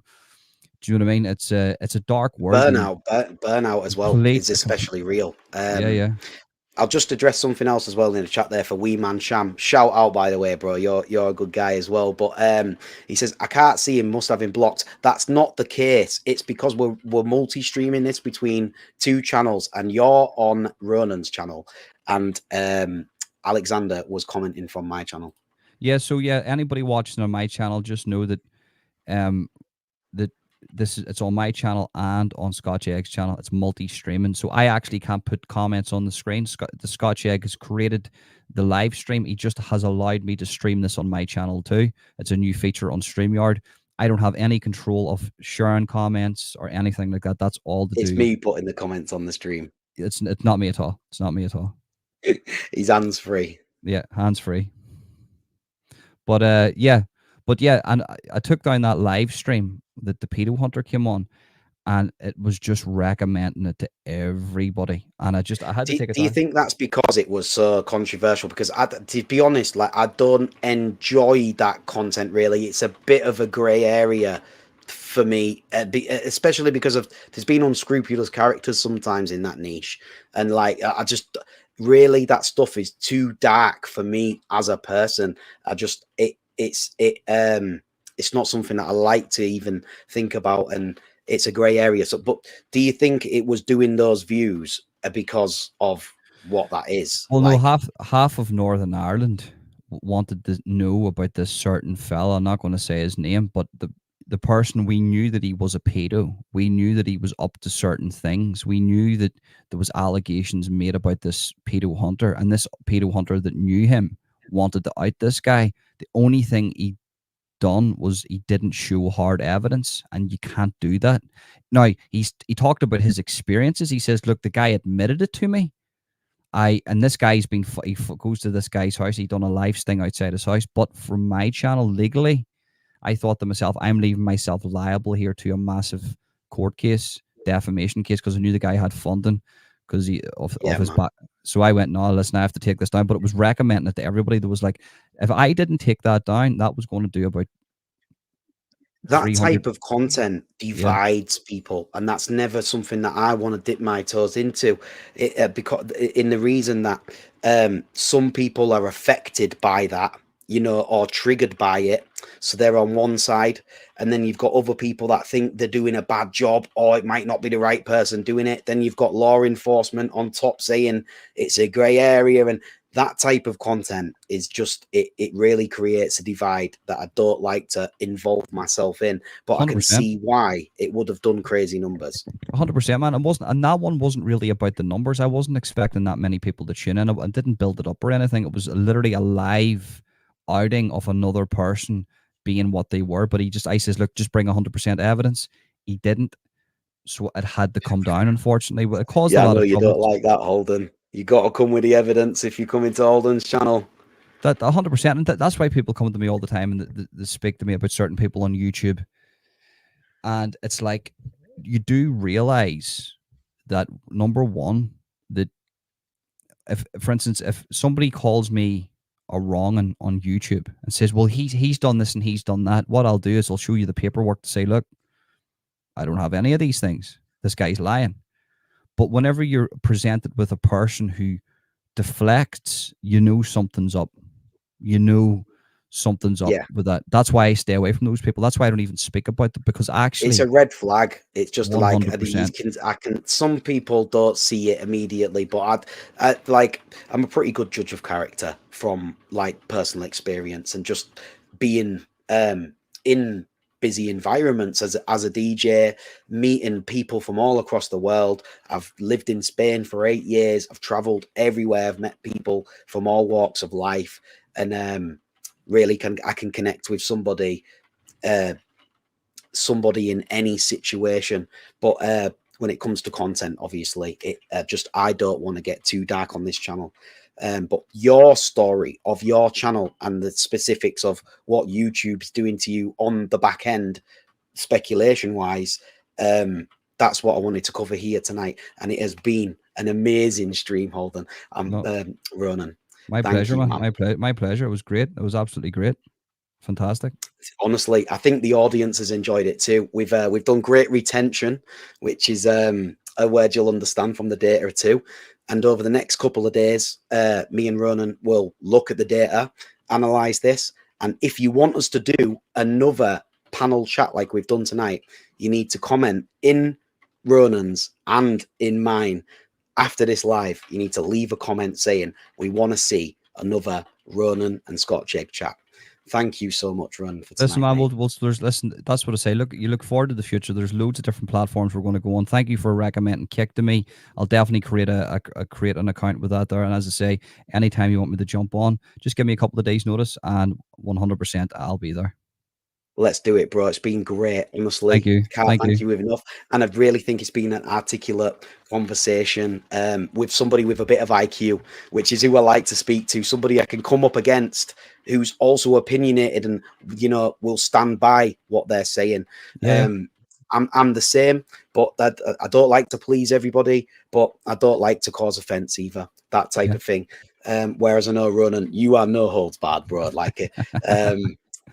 do you know what I mean? It's a dark world. You know, Burnout as well complete, is especially real. yeah, yeah. I'll just address something else as well in the chat there for Wee Man Sham. Shout out, by the way, bro. You're a good guy as well. But he says I can't see him. Must have him blocked. That's not the case. It's because we're multi-streaming this between two channels, and you're on Ronan's channel, and Alexander was commenting from my channel. Yeah, so yeah, anybody watching on my channel, just know that um that it's on my channel and on Scotch Egg's channel. It's multi-streaming, so I actually can't put comments on the screen. The Scotch Egg has created the live stream. He just has allowed me to stream this on my channel too. It's a new feature on StreamYard. I don't have any control of sharing comments or anything like that. That's all to It's do. me putting the comments on the stream. It's not me at all. It's not me at all. He's hands free. Yeah, hands free. But yeah, and I took down that live stream that the pedo hunter came on, and it was just recommending it to everybody, and I had to take it Do you down. think that's because it was so controversial? Because to be honest, like I don't enjoy that content really. It's a bit of a grey area for me, especially because of there's been unscrupulous characters sometimes in that niche, and like I just really that stuff is too dark for me as a person. I just it's not something that I like to even think about, and it's a grey area. So, but do you think it was doing those views because of what that is Well, no, like? half of Northern Ireland wanted to know about this certain fella. I'm not going to say his name, but the person, we knew that he was a pedo. We knew that he was up to certain things. We knew that there was allegations made about this pedo hunter, and this pedo hunter that knew him wanted to out this guy. The only thing he done was he didn't show hard evidence, and you can't do that. Now he talked about his experiences. He says, "Look, the guy admitted it to me. And this guy's been goes to this guy's house. He done a live sting outside his house. But from my channel legally, I thought to myself, I'm leaving myself liable here to a massive court case, defamation case, because I knew the guy had funding because he of Yeah, his man. back. So I went, no, listen, I have to take this down. But it was recommending it to everybody. There was like, if I didn't take that down, that was going to do about That 300. type of content Yeah, divides people, and that's never something that I want to dip my toes into. Because in the reason that some people are affected by that, you know, or triggered by it, so they're on one side, and then you've got other people that think they're doing a bad job, or it might not be the right person doing it. Then you've got law enforcement on top saying it's a grey area, and that type of content is just it really creates a divide that I don't like to involve myself in, but I can 100%. see why it would have done crazy numbers. 100%, man. It wasn't, and that one wasn't really about the numbers. I wasn't expecting that many people to tune in. I didn't build it up or anything. It was literally a live outing of another person being what they were. But I says, look, just bring 100% evidence. He didn't, so it had to come down. Unfortunately, but it caused a Yeah, I lot know of you don't trouble. like that, Holden. You got to come with the evidence if you come into Holden's channel. That 100%, and that's why people come to me all the time and they speak to me about certain people on YouTube, and it's like, you do realize that, number one, that if, for instance, if somebody calls me a wrong on YouTube and says, well, he's done this and he's done that, what I'll do is I'll show you the paperwork to say, look, I don't have any of these things. This guy's lying. But whenever you're presented with a person who deflects, you know something's up. You know something's up Yeah. with that. That's why I stay away from those people. That's why I don't even speak about them, because It's actually a red flag. It's just like you 100%. can. I can. Some people don't see it immediately, but like I'm a pretty good judge of character from like personal experience and just being in busy environments as a DJ, meeting people from all across the world. I've lived in Spain for 8 years. I've traveled everywhere. I've met people from all walks of life, and really I can connect with uh, somebody in any situation. But when it comes to content, obviously, it just I don't want to get too dark on this channel. But your story of your channel and the specifics of what YouTube's doing to you on the back end, speculation wise, that's what I wanted to cover here tonight. And it has been an amazing stream, Holden. No, Ronan. my Thank pleasure, you, man. man. My pleasure. It was great. It was absolutely great. Fantastic. Honestly, I think the audience has enjoyed it too. We've done great retention, which is a word you'll understand from the data too. And over the next couple of days, me and Ronan will look at the data, analyze this, and if you want us to do another panel chat like we've done tonight, you need to comment in Ronan's and in mine after this live. You need to leave a comment saying we want to see another Ronan and Scott Chegg chat. Thank you so much, Ronan, for Listen, tonight, man, mate. listen, that's what I say. Look, you look forward to the future. There's loads of different platforms we're going to go on. Thank you for recommending Kick to me. I'll definitely create create an account with that there. And as I say, anytime you want me to jump on, just give me a couple of days' notice, and 100% I'll be there. Let's do it, bro. It's been great. Thank Honestly, you. can't Thank thank you. you enough. And I really think it's been an articulate conversation with somebody with a bit of IQ, which is who I like to speak to. Somebody I can come up against who's also opinionated and will stand by what they're saying. Yeah. I'm the same, but I don't like to please everybody, but I don't like to cause offense either. That type Yeah. of thing. Whereas I know, Ronan, you are no holds barred, bro. Like it.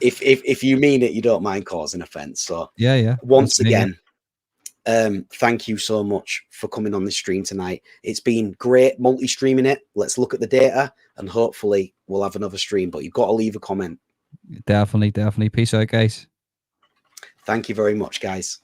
If you mean it, you don't mind causing offense. So Yeah. Yeah. That's once me. Yeah. again, thank you so much for coming on the stream tonight. It's been great multi-streaming it. Let's look at the data and hopefully we'll have another stream, but you've got to leave a comment. Definitely. Definitely. Peace out, guys. Thank you very much, guys.